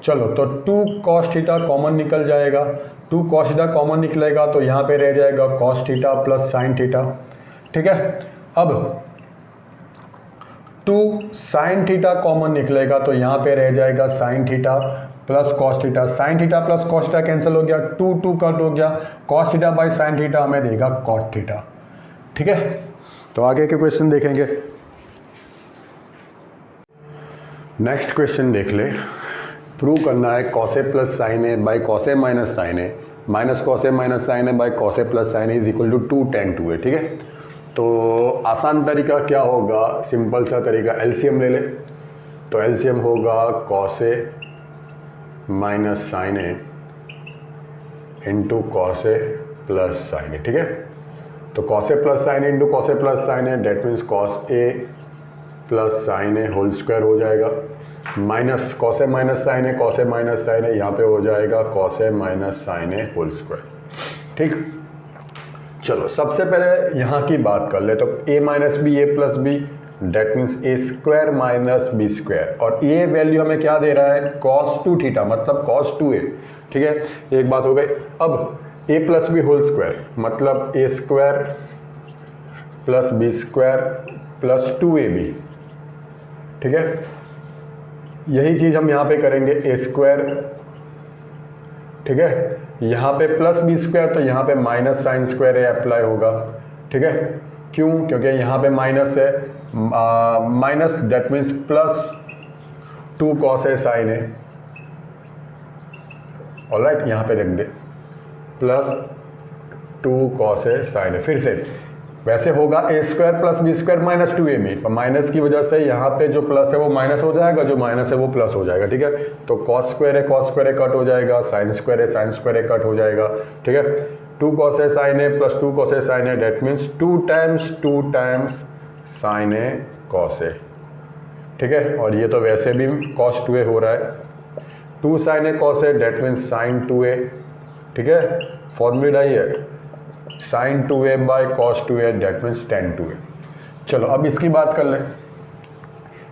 चलो तो 2 कॉस थीटा कॉमन निकल जाएगा, 2 कॉस थीटा कॉमन निकलेगा तो यहाँ पे रह जाएगा cos theta plus sine theta, ठीक है। अब 2 साइन थीटा कॉमन निकलेगा तो यहाँ पे रह जाएगा sine theta plus cos theta, sine theta plus cos theta cancel हो गया, 2 कट हो गया, cos theta by sine theta हमें देगा कॉट थीटा, ठीक है। तो आगे के क्वेश्चन देखेंगे। नेक्स्ट क्वेश्चन देख ले, प्रूव करना है cos a plus sine a by cos a minus sine a minus cos a minus sine a by cos a plus sine a is equal to 2 tan 2a, ठीक है। तो आसान तरीका क्या होगा, सिंपल सा तरीका एलसीएम ले ले, तो एलसीएम होगा cos a minus sine a into cos a plus sine a, ठीक है। तो cos a plus sine a into cos a plus sine a, that means cos a plus sine a whole square हो जाएगा, minus cos a minus sine a, cos a minus sine a, यहाँ पे हो जाएगा cos a minus sine a whole square. ठीक, चलो सबसे पहले यहाँ की बात कर ले, तो a minus b a plus b, that means a square minus b square, और ये वैल्यू हमें क्या दे रहा है, कॉस 2 थीटा, मतलब कॉस 2a। ठीक है, एक बात हो गई। अब a plus b whole square मतलब a square plus b square plus 2ab। ठीक है, यही चीज़ हम यहाँ पे करेंगे, ए स्क्वायर, ठीक है, यहाँ पे प्लस बी स्क्वायर, तो यहाँ पे minus sine square a apply होगा। ठीक है, क्यों, क्योंकि यहाँ पे माइनस है, minus that means plus 2 cos a sine a. Alright, यहाँ पे देख दे plus 2 cos a sine a. फिर से वैसे होगा a square plus b square minus 2ab, minus की वजह से यहाँ पे जो प्लस है वो माइनस हो जाएगा, जो माइनस है वो प्लस हो जाएगा। ठीक है, तो कॉस स्क्वायर है कट हो जाएगा, साइन स्क्वायर है कट हो जाएगा। ठीक है, 2 cos a sine a plus 2 cos a sine a, that means 2 times sine a cos a. ठीक है, और ये तो वैसे भी कॉस 2a हो रहा है, 2 sine a cos a, that means sine 2a। ठीक है, फॉर्मूला ही है, sine 2a by cos 2a, that means tan 2a। चलो अब इसकी बात कर लें,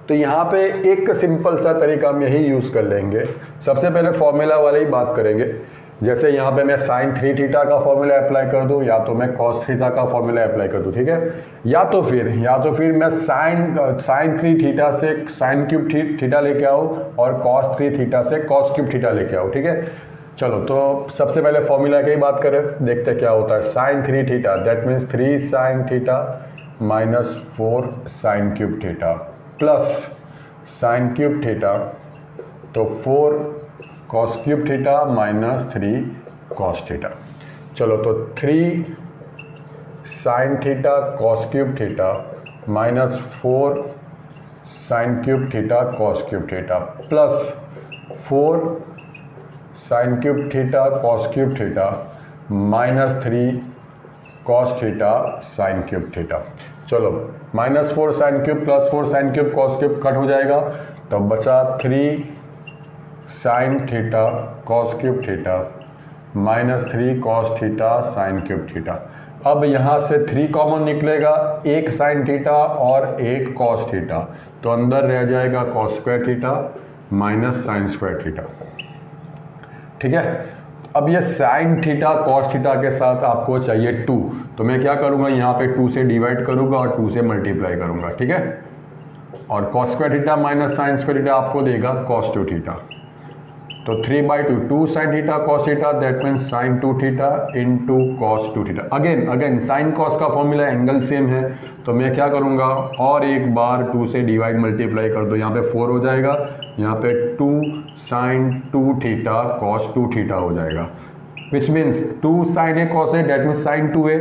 तो यहाँ पे एक सिंपल सा तरीका हम यही यूज़ कर लेंगे। सबसे पहले फॉर्मूला वाले ही बात करेंगे, जैसे यहाँ पे मैं साइन 3 थीटा का फॉर्मूला अप्लाई कर दूँ, या तो मैं कॉस थीटा का फॉर्मूला अप्लाई कर दूँ। ठीक है, या तो फिर मैं साइन 3 थीटा से साइन क्यूब थीटा लेके आऊँ, और कॉस 3 थीटा से कॉस क्यूब थीटा लेके आऊँ। ठीक है, चलो तो सबसे पहले फॉर्मूला की बात करें, देखते क्या होता है। Sine 3 theta that means 3 sine theta minus 4 sine cube theta plus sine cube theta, तो 4 cos cube theta minus 3 cos theta. चलो तो 3 sine theta cos cube theta minus 4 sine cube theta cos cube theta plus 4 sine cube theta cos cube theta minus 3 cos theta sine cube theta. चलो minus 4 sine cube plus 4 sine cube cos cube cut हो जाएगा, तो बचा 3 sine theta cos cube theta minus 3 cos theta sine cube theta. अब यहाँ से 3 common निकलेगा, एक साइन थीटा और एक कॉस थीटा, तो अंदर रह जाएगा cos square theta minus sine square theta. ठीक है, अब ये साइन थीटा कॉस थीटा के साथ आपको चाहिए 2, तो मैं क्या करूँगा, यहाँ पे 2 से डिवाइड करूँगा और 2 से मल्टीप्लाई करूँगा। ठीक है, और cos square theta minus sine square theta आपको देगा कॉस 2 थीटा, तो 3/2 2 sine theta cos theta, that means sign 2 theta into cos 2 theta. Again sine cos का फॉर्मूला एंगल सेम है, तो मैं क्या करूँगा, और एक बार 2 से डिवाइड मल्टीप्लाई कर दो, यहाँ पे 4 हो जाएगा, यहाँ पे 2 साइन 2 थीटा कॉस 2 थीटा हो जाएगा, which means 2 sine a cos a, that means sine 2a,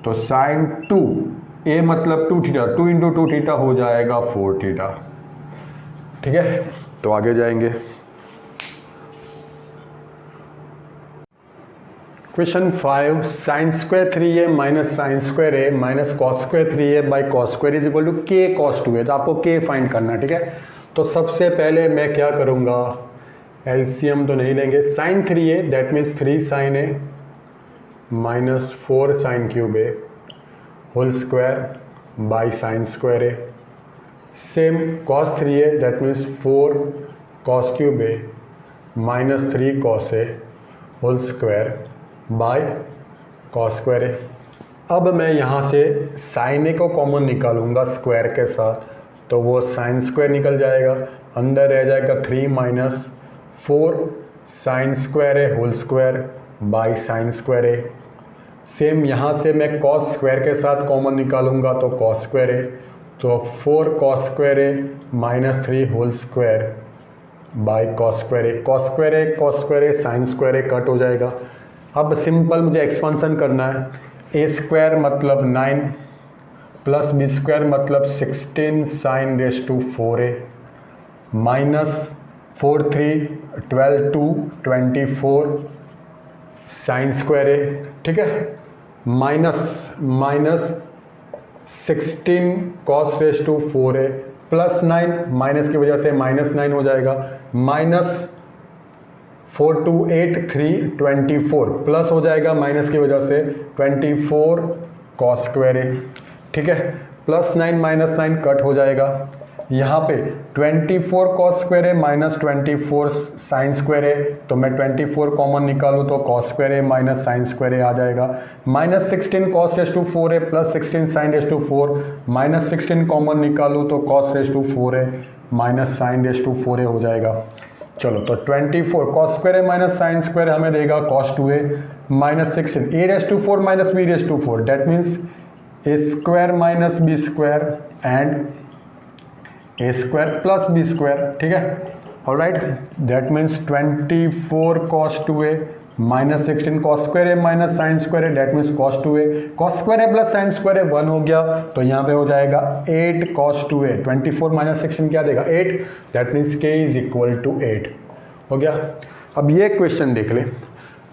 तो साइन 2 a मतलब 2 थीटा, 2 इंटू 2 थीटा हो जाएगा 4 थीटा। ठीक है, तो आगे जाएंगे। Question 5, sine square 3a minus sine square a minus cos square 3a by cos square is equal to k cos 2a। तो आपको के फाइंड करना है। ठीक है, तो सबसे पहले मैं क्या करूँगा, एलसीएम तो नहीं लेंगे, sine 3a that means 3 sine a minus 4 sine cube a whole square by sine square a, same cos 3a that means 4 cos cube a minus 3 cos a whole square by cos square a. अब मैं यहाँ से sign ए को common निकालूंगा square के साथ, तो वो साइन स्क्वायर निकल जाएगा, अंदर रह जाएगा 3 minus 4 sine square a whole square by sine square a. Same यहाँ से मैं कॉस स्क्वायर के साथ कॉमन निकालूंगा, तो कॉस स्क्वायर ए, तो 4 cos square a minus 3 whole square by cos square a. Cos square a sine square a cut हो जाएगा। अब सिंपल मुझे एक्सपेंशन करना है, ए स्क्वायर मतलब 9 प्लस बी स्क्वायर मतलब 16 sine raise to 4a minus 4 3 12 2 24 sine square a. ठीक है, minus 16 cos raise to 4a plus 9, माइनस की वजह से -9 हो जाएगा, -4 to 8 3 24 प्लस हो जाएगा माइनस की वजह से 24 कॉस स्क्वायर ए। ठीक है, प्लस 9 -9 कट हो जाएगा, यहाँ पे 24 cos square a minus 24 sine square a, तो मैं 24 कॉमन निकालूँ तो cos square a minus sine square a आ जाएगा, -16 cos raise to 4a plus 16 sine raise to 4, -16 common निकालूँ तो cos raise to 4a minus sine raise to 4a हो जाएगा। चलो तो 24 cos square a minus sine square हमें देगा cos 2a minus 16 a raise to 4 minus b raise to 4, that means a square minus b square and a square plus b square. ठीक है, alright, that means 24 cos 2a minus 16 cos square a minus sine square है, that means cos 2a, cos square a plus sine square है 1 हो गया, तो यहाँ पे हो जाएगा 8 cos 2a, 24 माइनस 16 क्या देगा 8, that means k is equal to 8 हो गया। अब ये क्वेश्चन देख ले,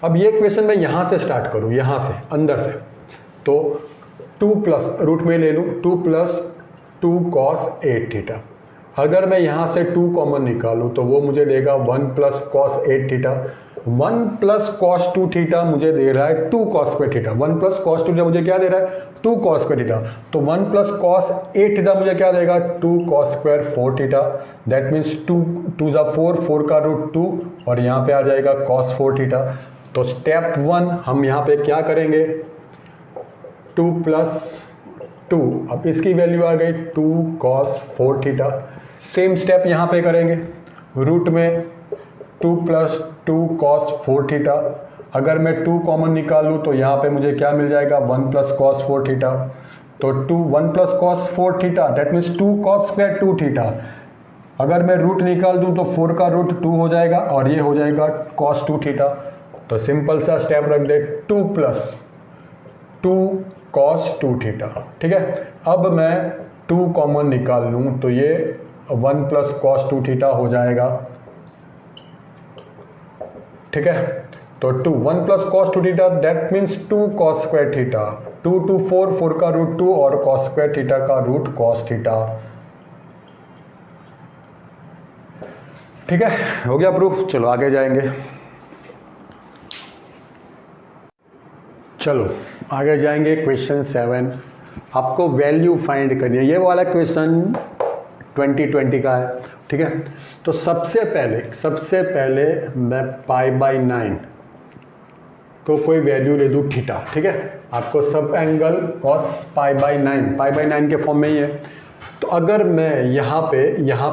अब ये क्वेश्चन मैं यहाँ से स्टार्ट करूँ, यहाँ से अंदर से, तो 2 प्लस रूट में ले लूँ 2 प्लस 2 cos 8 थीटा, अगर मैं यहाँ से 2 कॉमन निकालूँ तो वो मुझे देगा 1 plus cos 8 theta, 1 plus cos 2 theta मुझे दे रहा है 2 cos square theta, 1 plus cos 2 theta मुझे क्या दे रहा है 2 cos स्क्वायर थीटा, तो 1 प्लस cos 8 थीटा मुझे क्या देगा 2 cos square 4 theta, that means 2 2 ज़ा 4, 4 का रूट 2 और यहाँ पे आ जाएगा cos 4 थीटा। तो स्टेप 1 हम यहाँ पे क्या करेंगे 2 प्लस 2, अब इसकी वैल्यू आ गई 2 cos 4 थीटा, सेम स्टेप यहाँ पे करेंगे, रूट में 2 प्लस 2 cos 4 थीटा, अगर मैं 2 कॉमन निकालूँ तो यहाँ पे मुझे क्या मिल जाएगा 1 प्लस cos 4 थीटा, तो 1 plus cos 4 theta that means 2 cos square 2 theta, अगर मैं रूट निकाल दूँ तो 4 का रूट 2 हो जाएगा और ये हो जाएगा cos 2 थीटा। तो सिंपल सा स्टेप रख दे 2 प्लस 2 cos 2 थीटा। ठीक है, अब मैं 2 कॉमन निकाल लूँ तो ये 1 प्लस cos 2 थीटा हो जाएगा। ठीक है, तो 1 plus cos 2 theta that means 2 cos square theta, 2 2 4, 4 का रूट 2 और cos स्क्वायर थीटा का रूट cos थीटा। ठीक है, हो गया प्रूफ। चलो आगे जाएंगे, चलो आगे जाएंगे क्वेश्चन 7, आपको वैल्यू फाइंड करनी है, ये वाला क्वेश्चन 2020 का है। ठीक है, तो सबसे पहले मैं π/9 को कोई वैल्यू ले दूँ थीटा। ठीक है, आपको सब एंगल cos π/9 के फॉर्म में ही है, तो अगर मैं यहाँ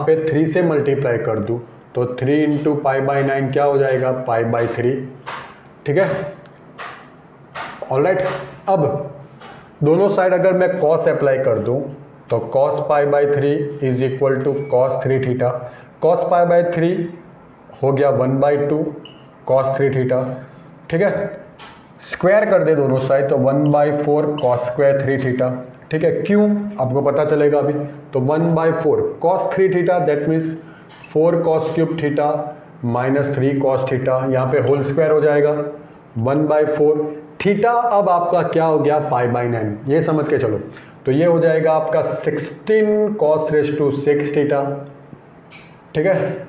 पे 3 से मल्टीप्लाई कर दूँ तो 3 इंटू π/9 क्या हो जाएगा π/3। ठीक है, ऑलराइट, अब दोनों साइड अगर मैं cos अप्लाई कर दूँ तो cos π/3 is equal to cos 3 theta, cos π/3 हो गया 1/2 cos 3 थीटा। ठीक है, स्क्वायर कर दे दोनों साइड तो 1/4 cos स्क्वायर 3 थीटा। ठीक है, क्यों आपको पता चलेगा अभी, तो 1/4 cos 3 theta that means 4 cos cube theta minus 3 cos theta, यहाँ पे होल स्क्वायर हो जाएगा 1/4 थीटा। अब आपका क्या हो गया π/9, ये समझ के चलो, तो ये हो जाएगा आपका 16 cos रेज टू 6 थीटा। ठीक है,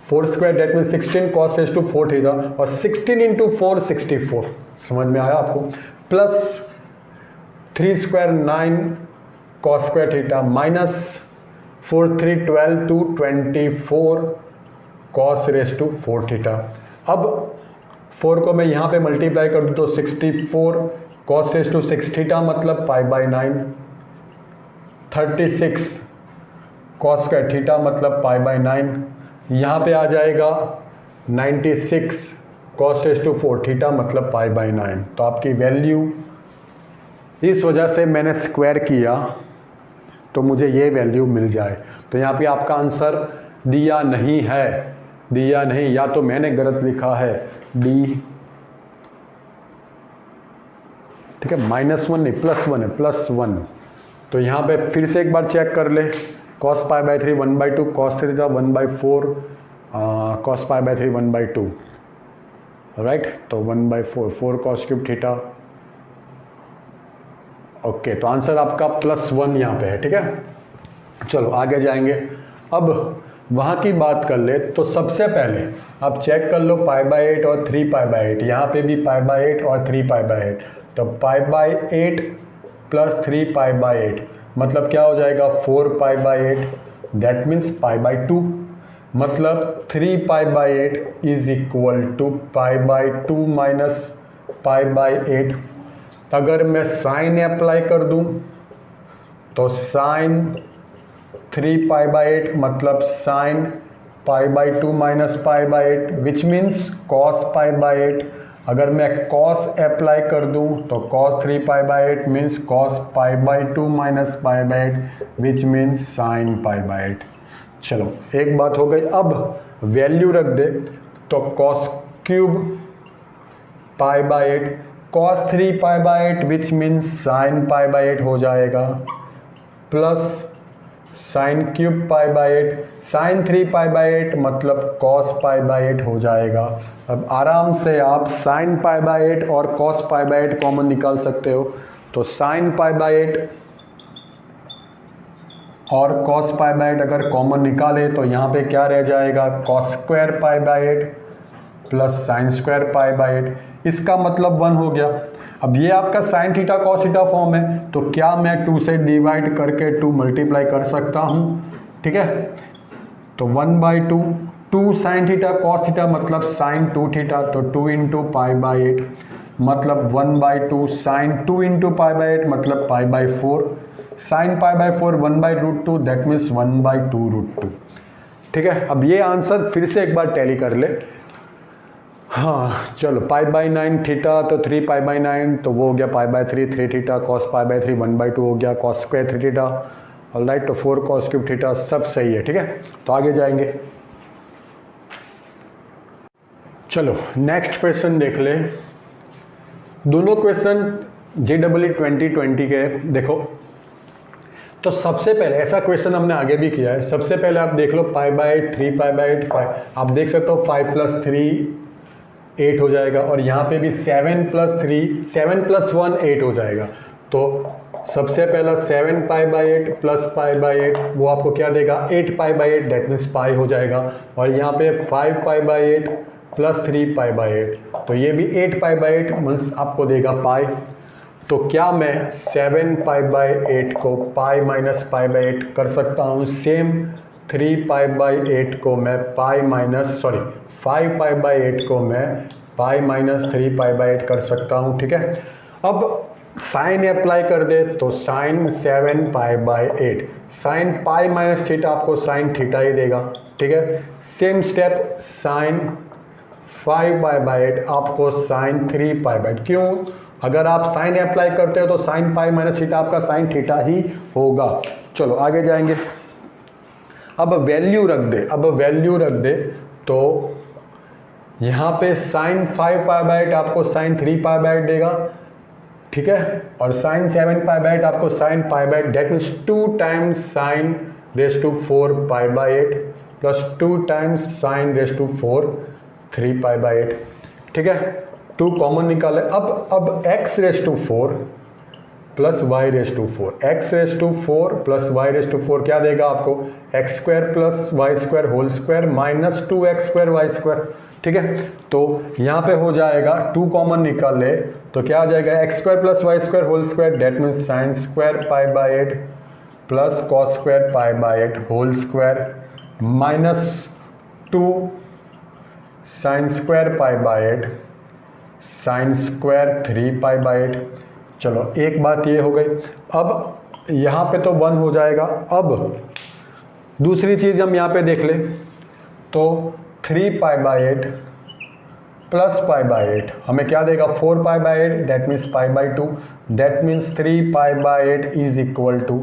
4 square that mean 16 cos raise to 4 theta और 16 इंटू 4 64, समझ में आया आपको, plus 3 square 9 cos square theta minus 4 3 12 2 24 cos raise to 4 theta. अब 4 को मैं यहाँ पे मल्टीप्लाई कर दूँ तो 64 cos रेज टू 6 थीटा मतलब π/9, 36 cos स्क्वायर थीटा मतलब π/9, यहाँ पे आ जाएगा 96 cos रेज टू 4 थीटा मतलब π/9। तो आपकी वैल्यू, इस वजह से मैंने स्क्वायर किया तो मुझे ये वैल्यू मिल जाए। तो यहाँ पे आपका आंसर दिया नहीं है, दिया नहीं, या तो मैंने गलत लिखा है डी। ठीक है, -1 नहीं +1 है, +1। तो यहाँ पे फिर से एक बार चेक कर ले, cos π/3 1/2 cos theta 1/4 cos π/3 1/2, right, तो 1/4 4 cos क्यूब थीटा ओके, तो आंसर आपका +1 यहाँ पे है, ठीक है। चलो आगे जाएंगे। अब वहाँ की बात कर ले तो सबसे पहले आप चेक कर लो π/8 और 3π/8, यहाँ पे भी π/8 और 3π/8, तो π/8 प्लस 3π/8 मतलब क्या हो जाएगा 4π/8, दैट मीन्स π/2, मतलब 3π/8 इज इक्वल टू π/2 माइनस π/8। अगर मैं साइन अप्लाई कर दूं तो साइन 3π/8 मतलब sine π/2 minus π/8 which means cos π/8। अगर मैं कॉस अप्लाई कर दूं तो cos 3π/8 means cos π/2 minus π/8 which means sine π/8। चलो एक बात हो गई। अब वैल्यू रख दे तो cos cube π/8 cos 3π/8 which means sine π/8 हो जाएगा, प्लस साइन क्यूब π/8 साइन 3π/8 मतलब कॉस π/8 हो जाएगा। अब आराम से आप साइन π/8 और कॉस π/8 कॉमन निकाल सकते हो, तो साइन π/8 और कॉस π/8 अगर कॉमन निकाले तो यहाँ पे क्या रह जाएगा cos square π/8 plus sine square π/8, इसका मतलब 1 हो गया। अब ये आपका sine theta cos theta form है, तो क्या मैं 2 से डिवाइड करके 2 मल्टीप्लाई कर सकता हूँ, ठीक है। तो 1/2 2 साइन थीटा कॉस थीटा मतलब साइन 2 थीटा, तो 2 इंटू π/8 मतलब 1/2 साइन 2 इंटू π/8 मतलब π/4 साइन π/4 1/√2 दैट मीन्स 1/2√2, ठीक है। अब ये आंसर फिर से एक बार टैली कर ले। हाँ चलो π/9 थीटा तो 3π/9 तो वो हो गया π/3 3 थीटा कॉस π/3 1/2 हो गया कॉस स्क्वायर 3 थीटा, ऑलराइट, तो 4 कॉस क्यूब थीटा सब सही है, ठीक है। तो आगे जाएंगे। चलो नेक्स्ट क्वेश्चन देख ले। दोनों क्वेश्चन JEE 2020 के देखो। तो सबसे पहले ऐसा क्वेश्चन हमने आगे भी किया है। सबसे पहले आप देख लो π/8 3π/8 5, आप देख सकते हो 5 + 3 8 हो जाएगा, और यहाँ पे भी 7 + 3 7 + 1 8 हो जाएगा। तो सबसे पहला 7π/8 प्लस π/8 वो आपको क्या देगा 8π/8 दैट मीन्स पाई हो जाएगा, और यहाँ पे 5π/8 प्लस 3π/8 तो ये भी 8π/8 मीन्स आपको देगा पाई। तो क्या मैं 7π/8 को पाई माइनस π/8 कर सकता हूँ, सेम 3π/8 को मैं पाई माइनस 5π/8 को मैं पाई माइनस 3π/8 कर सकता हूँ, ठीक है। अब साइन अप्लाई कर दे तो sine 7π/8 sine pi minus theta आपको साइन थीटा ही देगा, ठीक है। सेम स्टेप साइन 5π/8 आपको साइन 3π/8, क्यों, अगर आप साइन अप्लाई करते हो तो साइन पाई माइनस थीटा आपका साइन थीटा ही होगा। चलो आगे जाएंगे। अब वैल्यू रख दे तो यहाँ पे साइन 5π/8 आपको साइन 3π/8 देगा, ठीक है, और साइन 7π/8 आपको sine π/8 that means 2 times sine raise to 4π/8 plus 2 times sine raise to 4 3π/8, ठीक है। 2 कॉमन निकाले। अब x raise to 4 plus y raise to 4, x raise to 4 plus y raise to 4 क्या देगा आपको x square plus y square whole square minus 2x² y square, ठीक है। तो यहाँ पे हो जाएगा 2 कॉमन निकाल ले तो क्या आ जाएगा x² plus y square whole square that means sine square π/8 plus cos square π/8 whole square minus 2 sine square π/8 sine square 3π/8। चलो एक बात ये हो गई। अब यहाँ पे तो 1 हो जाएगा। अब दूसरी चीज़ हम यहाँ पे देख ले तो 3π/8 प्लस π/8 हमें क्या देगा 4π/8 that means π/2 that means 3π/8 is equal to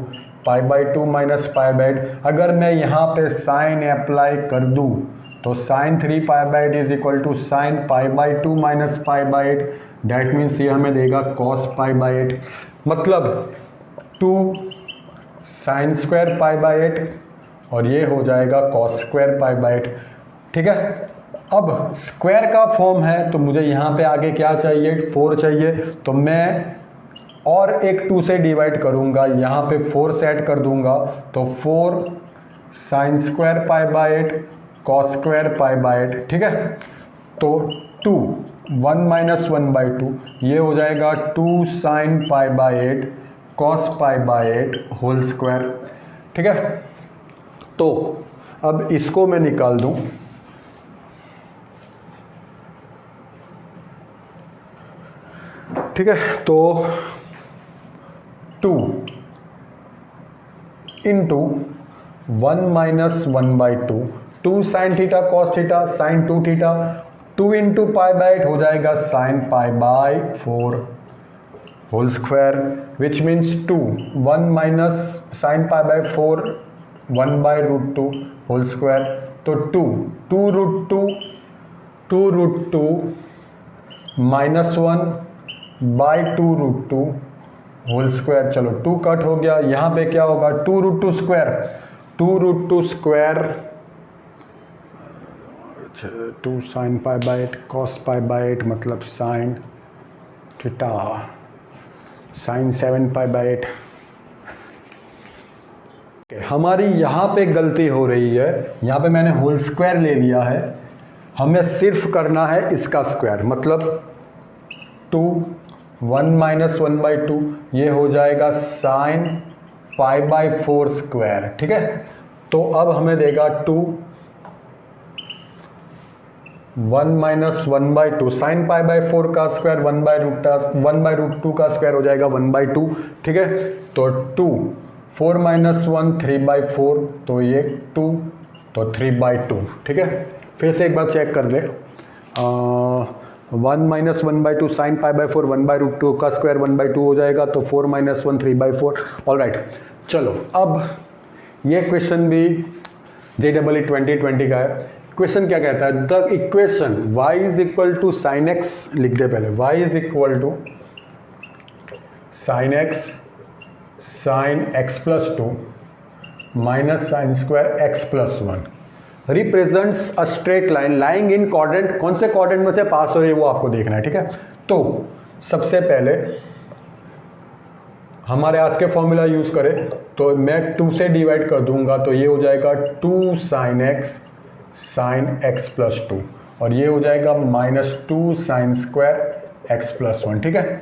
π/2 minus π/8। अगर मैं यहाँ पे साइन अप्लाई कर दूँ तो sine 3π/8 is equal to sine π/2 minus π/8 that means ये हमें देगा कॉस π/8 मतलब 2 साइन स्क्वायर π/8 और ये हो जाएगा कॉस स्क्वायर π/8, ठीक है। अब स्क्वायर का फॉर्म है तो मुझे यहाँ पे आगे क्या चाहिए 4 चाहिए, तो मैं और एक 2 से डिवाइड करूँगा, यहाँ पे 4 से ऐड कर दूँगा, तो 4 sine square pi by 8 cos square pi by 8, ठीक है। तो 2 1 माइनस 1/2 ये हो जाएगा 2 sine pi by 8 cos pi by 8 whole square, ठीक है। तो अब इसको मैं निकाल दूं, ठीक है। तो 2 into 1 minus 1/2 2 sine theta cos theta sine 2 theta 2 into pi by 8 हो जाएगा sine pi by 4 whole square which means 2 1 minus sine pi by 4 1/√2 whole square. तो 2√2 माइनस 1 बाई 2√2 होल स्क्वायर। चलो 2 कट हो गया, यहाँ पे क्या होगा 2√2 square 2√2 square 2 sine pi by 8 cos pi by 8 मतलब sign theta sign 7 pi by 8। हमारी यहाँ पे गलती हो रही है, यहाँ पे मैंने होल स्क्वायर ले लिया है, हमें सिर्फ करना है इसका स्क्वायर, मतलब 2 1 माइनस 1/2 ये हो जाएगा साइन पाई बाय 4 स्क्वायर, ठीक है। तो अब हमें देगा 2 1 माइनस 1/2 साइन पाई बाय 4 का स्क्वायर 1/√2 का स्क्वायर हो जाएगा 1/2, ठीक है। तो 2 4 माइनस 1 3/4 तो ये 2 तो 3/2, ठीक है। फिर से एक बार चेक कर ले, 1 माइनस 1/2 साइन पाई बाय 4 1/√2 का स्क्वायर 1/2 हो जाएगा, तो 4 माइनस 1 3/4। ऑलराइट, चलो अब ये क्वेश्चन भी JEE 2020 का है। क्वेश्चन क्या कहता है, the equation y is equal to sine x, लिख दे पहले, y is equal to sine x sine x plus 2 minus sine square x plus 1 represents a straight line lying in quadrant. कौन से क्वाड्रेंट में से पास हो रही है वो आपको देखना है, ठीक है। तो सबसे पहले हमारे आज के फॉर्मूला यूज करें, तो मैं 2 से डिवाइड कर दूंगा, तो ये हो जाएगा 2 sine x sine x plus 2 और ये हो जाएगा minus 2 sine square x plus 1, ठीक है।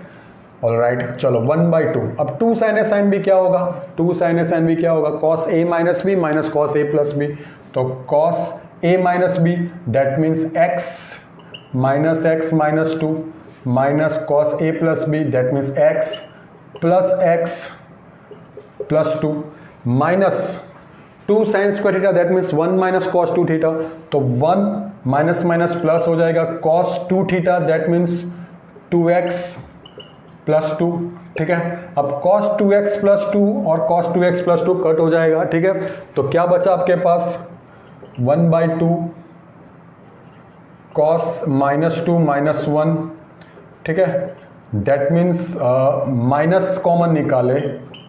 ऑलराइट, चलो 1/2। अब 2 साइन ए साइन बी क्या होगा, 2 साइन ए साइन बी क्या होगा, cos a minus b minus cos a plus b. तो cos a minus b that means x minus 2 minus cos a plus b that means x plus 2 minus 2 sine square theta that means 1 minus cos 2 theta. तो 1 minus minus plus हो जाएगा cos 2 theta that means 2x plus 2, ठीक है। अब cos 2x plus 2 और cos 2x plus 2 cut हो जाएगा, ठीक है। तो क्या बचा आपके पास 1/2 cos माइनस 2 माइनस 1, ठीक है। दैट मीन्स माइनस कॉमन निकाले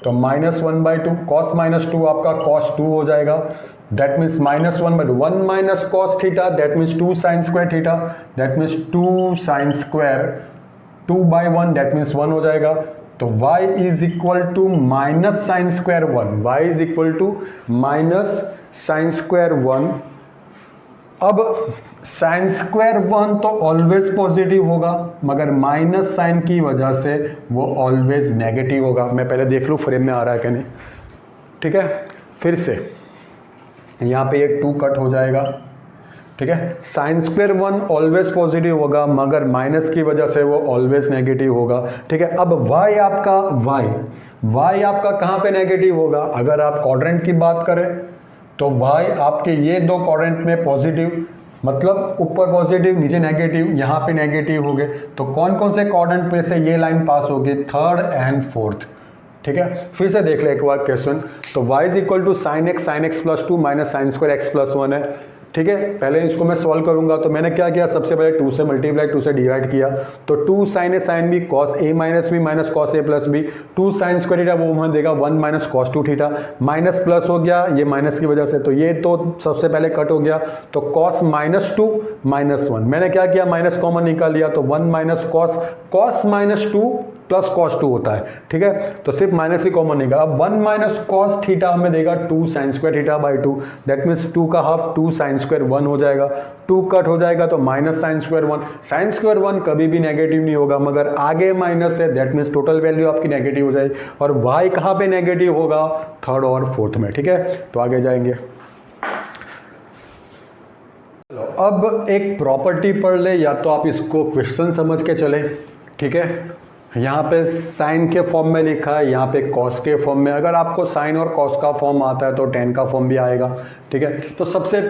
तो माइनस 1/2 cos माइनस 2 आपका cos 2 हो जाएगा, that means minus 1/2 1 minus cos theta that means 2 sine square theta that means 2 sine square 2/1 that means 1 हो जाएगा। तो y is equal to minus sine square 1, y is equal to minus sine square 1। अब sign square 1 तो always positive होगा, मगर minus sign की वजह से वो ऑलवेज नेगेटिव होगा। मैं पहले देख लूँ फ्रेम में आ रहा है कि नहीं, ठीक है। फिर से यहाँ पे एक 2 कट हो जाएगा, ठीक है। साइन स्क्वायर 1 ऑलवेज पॉजिटिव होगा, मगर माइनस की वजह से वो ऑलवेज नेगेटिव होगा, ठीक है। अब y आपका कहाँ पे नेगेटिव होगा, अगर आप क्वाड्रेंट की बात करें तो y आपके ये 2 क्वाड्रेंट में पॉजिटिव, मतलब ऊपर पॉजिटिव नीचे नेगेटिव, यहाँ पे नेगेटिव हो गए। तो कौन कौन से क्वाड्रेंट में से ये लाइन पास होगी, 3rd एंड 4th, ठीक है। फिर से देख ले एक बार क्वेश्चन। तो y is equal to sine x plus 2 minus sine square x plus 1 है, ठीक है। पहले इसको मैं सॉल्व करूंगा, तो मैंने क्या किया, सबसे पहले 2 से मल्टीप्लाई 2 से डिवाइड किया, तो 2 sine a sine b cos a minus b minus cos a plus b 2 sine square theta वो हमें देगा 1 minus cos 2 theta, minus plus हो गया ये माइनस की वजह से, तो ये तो सबसे पहले कट हो गया। तो कॉस माइनस 2 माइनस 1 मैंने क्या किया, माइनस कॉमन निकाल लिया, तो 1 minus cos minus 2 plus cos 2 होता है, ठीक है। तो सिर्फ माइनस ही कॉमन निकला। अब 1 माइनस कॉस थीटा हमें देगा 2 sine square theta by 2, that means 2 का हाफ 2 साइन स्क्वायर 1 हो जाएगा, 2 कट हो जाएगा तो minus sine square 1। Sign square 1 कभी भी नेगेटिव नहीं होगा, मगर आगे माइनस है, दैट मीन्स टोटल वैल्यू आपकी नेगेटिव हो जाएगी। और वाई कहाँ पे नेगेटिव होगा? थर्ड और फोर्थ में, ठीक है। तो आगे जाएंगे। अब एक प्रॉपर्टी पढ़ ले, या तो आप इसको क्वेश्चन समझ के चले, ठीक है। यहाँ पे साइन के फॉर्म में लिखा है, यहाँ पे कॉस के फॉर्म में। अगर आपको साइन और कॉस का फॉर्म आता है तो टेन का फॉर्म भी आएगा, ठीक है। तो सबसे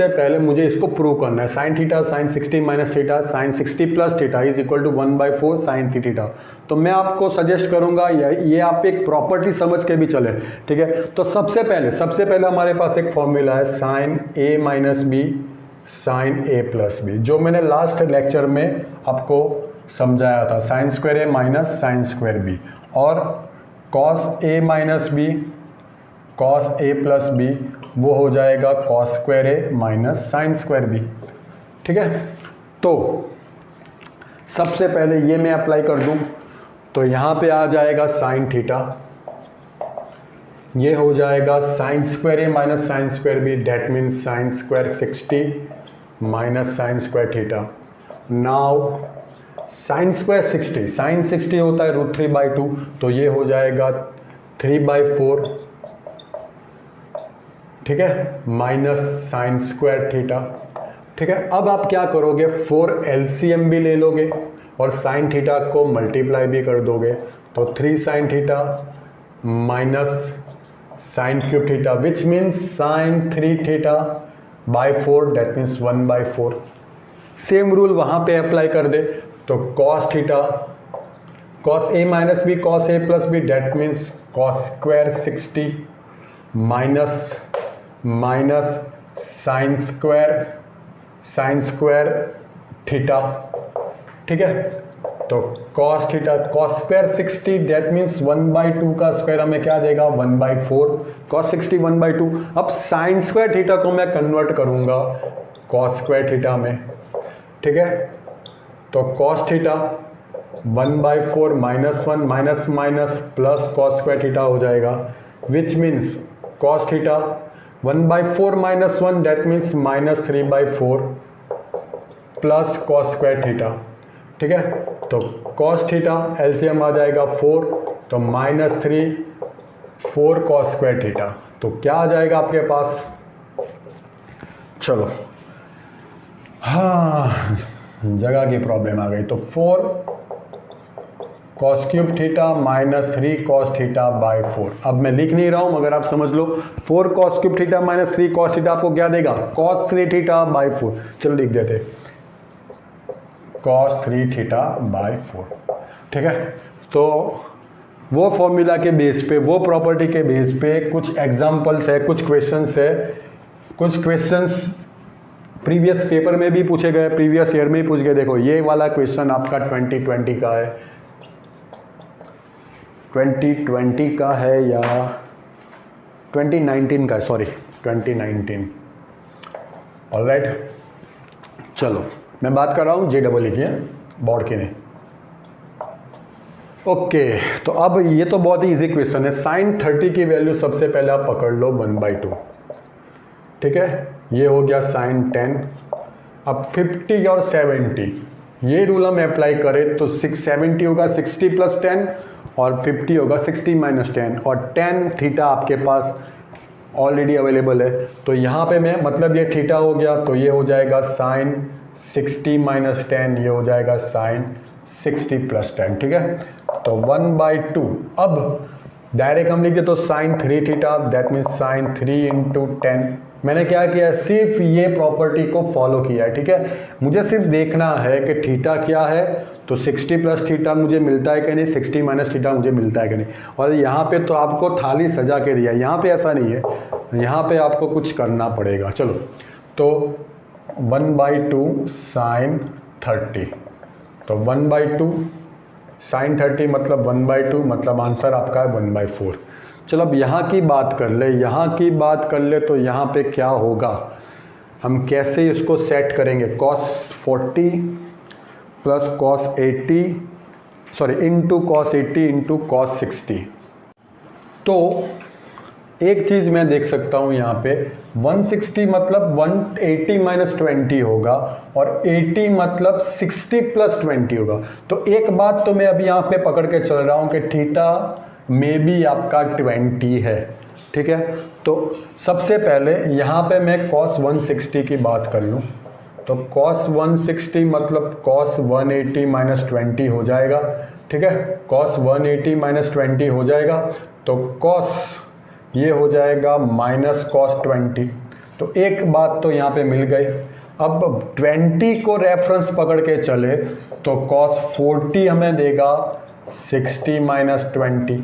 पहले मुझे इसको प्रूव करना है। Sine theta sine 60 minus theta sine 60 plus theta is equal to 1/4 sine theta. तो मैं आपको सजेस्ट करूंगा ये आप एक प्रॉपर्टी समझ के भी चले, ठीक है। तो सबसे पहले हमारे पास एक फॉर्मूला है sign a minus B sign a plus B, जो मैंने लास्ट लेक्चर में आपको समझाया था। Sign square a minus sine square B, और cos a minus b cos a plus B वो हो जाएगा cos square a minus sine square B, ठीक है। तो सबसे पहले ये मैं अप्लाई कर दूं तो यहाँ पे आ जाएगा साइन थीटा, ये हो जाएगा sine square a minus sine square b, that means sine square 60 minus sine square theta. Now sine square 60, sine 60 होता है √3/2, तो ये हो जाएगा 3/4, ठीक है, माइनस साइन स्क्वायर थीटा, ठीक है। अब आप क्या करोगे, 4 LCM भी ले लोगे और साइन थीटा को मल्टीप्लाई भी कर दोगे, तो 3 sine theta minus sine cube theta, which means sine 3 theta by 4, that means 1/4। Same rule वहाँ पे अप्लाई कर दे, तो cos theta cos a minus b cos a plus b, that means cos square 60 minus sine square theta, ठीक है। तो cos theta cos square 60, that means 1/2 का square हमें क्या देगा 1/4, कॉस 60 1/2। अब साइन स्क्वायर थीटा को मैं कन्वर्ट करूंगा कॉस स्क्वायर थीटा में, ठीक है। तो cos theta 1/4 minus 1 minus minus plus cos square theta हो जाएगा, which means cos theta 1/4 minus 1, that means minus 3/4 plus cos square theta, ठीक है। तो कॉस थीटा एलसीएम आ जाएगा 4, तो -3 4 कॉस स्क्वायर थीटा। तो क्या आ जाएगा आपके पास, चलो हाँ जगह की प्रॉब्लम आ गई, तो 4 cos cube theta -3 cos theta by 4। अब मैं लिख नहीं रहा हूं मगर आप समझ लो, 4 cos cube theta -3 cos theta आपको क्या देगा, कॉस 3 थीटा बाई 4। चलो लिख देते कॉस 3 थीटा बाई 4, ठीक है। तो वो फॉर्मूला के बेस पे, वो प्रॉपर्टी के बेस पे कुछ एग्जाम्पल्स है, कुछ क्वेश्चंस है, कुछ क्वेश्चंस प्रीवियस पेपर में भी पूछे गए, प्रीवियस ईयर में ही पूछ गए। देखो ये वाला क्वेश्चन आपका 2020 का है, 2020 का है या 2019 का है, सॉरी 2019, ऑलराइट। चलो मैं बात कर रहा हूँ JEE की, बोर्ड की नहीं। ओके तो अब ये तो बहुत ही इजी क्वेश्चन है। साइन 30 की वैल्यू सबसे पहले आप पकड़ लो 1/2, ठीक है। ये हो गया साइन 10। अब 50 और 70 ये रूल हम अप्लाई करें तो 70 होगा 60 + 10 और 50 होगा 60 - 10, और 10 थीटा आपके पास ऑलरेडी अवेलेबल है। तो यहाँ पे मैं मतलब ये थीटा हो गया, तो ये हो जाएगा साइन 60 - 10, ये हो जाएगा साइन 60 + 10, ठीक है। तो 1/2। अब डायरेक्ट हम लिख दे तो sine 3 theta, that means sine 3 × 10। मैंने क्या किया, सिर्फ ये प्रॉपर्टी को फॉलो किया है, ठीक है। मुझे सिर्फ देखना है कि थीटा क्या है, तो 60 + थीटा मुझे मिलता है कि नहीं, 60 - थीटा मुझे मिलता है कि नहीं। और यहाँ पे तो आपको थाली सजा के दिया, यहाँ पे ऐसा नहीं है, यहाँ पे आपको कुछ करना पड़ेगा। चलो तो 1/2 साइन 30, तो 1/2 साइन 30 मतलब 1/2, मतलब आंसर आपका है 1/4। चलो अब यहाँ की बात कर ले, यहाँ की बात कर ले, तो यहाँ पे क्या होगा, हम कैसे इसको सेट करेंगे। cos 40 + cos 80 sorry into cos 80 into cos 60। तो एक चीज़ मैं देख सकता हूँ यहाँ पे 160 मतलब 180 माइनस 20 होगा और 80 मतलब 60 प्लस 20 होगा। तो एक बात तो मैं अभी यहाँ पे पकड़ के चल रहा हूँ कि थीटा में भी आपका 20 है, ठीक है। तो सबसे पहले यहाँ पे मैं cos 160 की बात कर लूँ तो cos 160 मतलब cos 180 माइनस 20 हो जाएगा, ठीक है। cos 180 माइनस 20 हो जाएगा तो cos ये हो जाएगा माइनस cos 20। तो एक बात तो यहाँ पे मिल गई। अब 20 को रेफरेंस पकड़ के चले तो cos 40 हमें देगा 60 माइनस 20,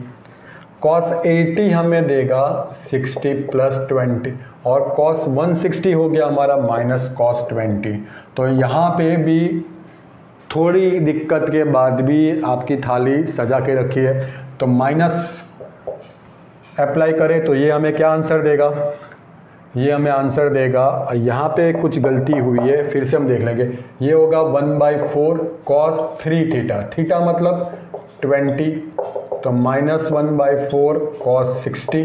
cos 80 हमें देगा 60 प्लस 20 और cos 160 हो गया हमारा माइनस cos 20। तो यहाँ पे भी थोड़ी दिक्कत के बाद भी आपकी थाली सजा के रखी है। तो माइनस अप्लाई करें तो ये हमें क्या आंसर देगा, ये हमें आंसर देगा, यहाँ पे कुछ गलती हुई है फिर से हम देख लेंगे। ये होगा 1/4 cos 3 थीटा, थीटा मतलब 20, तो माइनस 1/4 cos 60,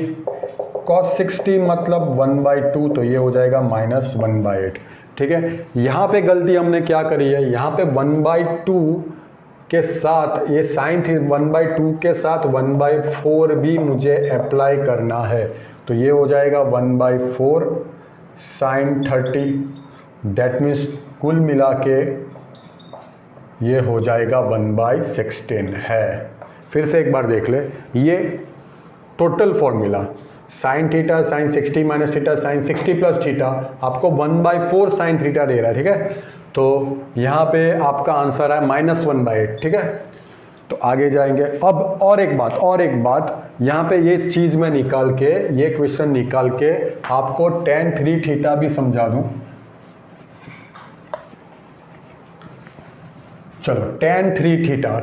cos 60 मतलब 1/2 तो ये हो जाएगा माइनस 1/8, ठीक है। यहाँ पे गलती हमने क्या करी है, यहाँ पे 1/2 के साथ ये साइन थी 1/2 के साथ 1/4 भी मुझे अप्लाई करना है। तो ये हो जाएगा 1/4 साइन 30, डेट मीन्स कुल मिला के ये हो जाएगा 1/16 है। फिर से एक बार देख ले, ये total formula sine theta sine 60 minus theta sine 60 plus theta आपको 1/4 साइन थीटा दे रहा है, ठीक है। तो यहाँ पे आपका आंसर है माइनस 1/8, ठीक है। तो आगे जाएंगे। अब और एक बात यहाँ पे ये चीज़ मैं निकाल के, ये क्वेश्चन निकाल के आपको tan 3 थीटा भी समझा दूँ। चलो tan 3 थीटा,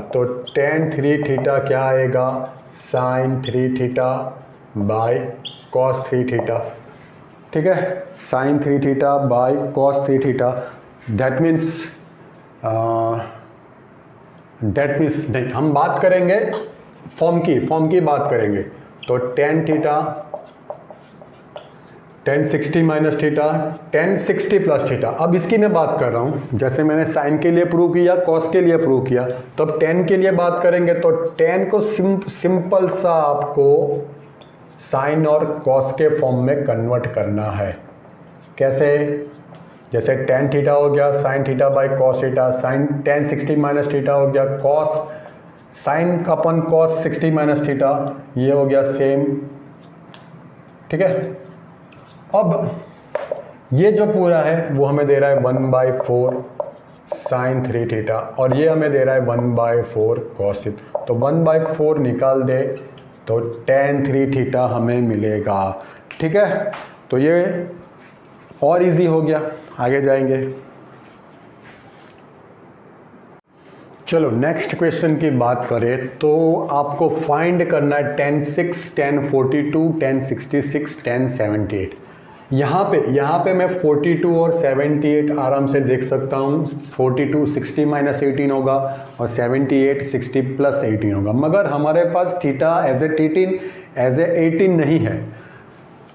तो tan 3 थीटा क्या आएगा, sine 3 theta by cos 3 theta, ठीक है। Sine 3 theta by cos 3 theta, that means नहीं, हम बात करेंगे फॉर्म की बात करेंगे। तो tan theta tan 60 minus theta tan 60 plus theta. अब इसकी मैं बात कर रहा हूँ, जैसे मैंने साइन के लिए प्रूव किया, कॉस के लिए प्रूव किया, तो अब tan के लिए बात करेंगे। तो tan को सिंपल सा आपको साइन और कॉस के फॉर्म में कन्वर्ट करना है। कैसे, जैसे tan थीटा हो गया sine theta by cos theta, sine tan 60 minus theta हो गया कॉस साइन अपन कॉस 60 माइनस थीटा, ये हो गया सेम, ठीक है। अब ये जो पूरा है वो हमें दे रहा है 1/4 साइन 3 थीटा और ये हमें दे रहा है 1/4 कॉस थीटा। तो 1/4 निकाल दे तो tan 3 थीटा हमें मिलेगा, ठीक है। तो ये और इजी हो गया, आगे जाएंगे। चलो नेक्स्ट क्वेश्चन की बात करें तो आपको फाइंड करना है tan 6, tan 42, tan 66, tan 78। यहाँ पे मैं 42 और 78 आराम से देख सकता हूँ। 42 60 माइनस 18 होगा और 78 60 प्लस 18 होगा, मगर हमारे पास थीटा एज ए 18 नहीं है।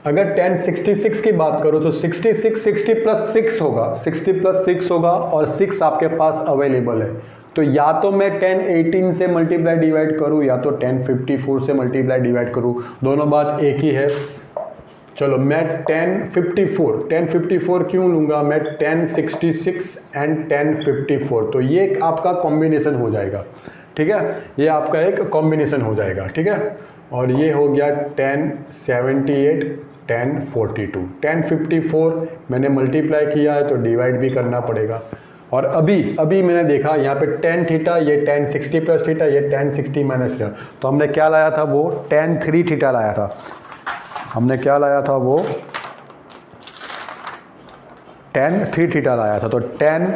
अगर tan 66 की बात करो तो 66 60 प्लस 6 होगा, 60 प्लस 6 होगा और 6 आपके पास अवेलेबल है। तो या तो मैं tan 18 से मल्टीप्लाई डिवाइड करूँ या तो tan 54 से मल्टीप्लाई डिवाइड करूँ, दोनों बात एक ही है। चलो मैं tan 54 क्यों लूँगा, मैं tan 66 एंड tan 54, तो ये आपका कॉम्बिनेशन हो जाएगा, ठीक है। ये आपका एक कॉम्बिनेशन हो जाएगा, ठीक है। और ये हो गया tan 78 tan 42, tan 54 मैंने मल्टीप्लाई किया है तो डिवाइड भी करना पड़ेगा। और अभी मैंने देखा यहाँ पे tan थीटा, ये tan 60 प्लस थीटा, ये tan 60 माइनस थीटा, तो हमने क्या लाया था, वो tan 3 थीटा लाया था। हमने क्या लाया था, वो tan 3 थीटा लाया था। तो tan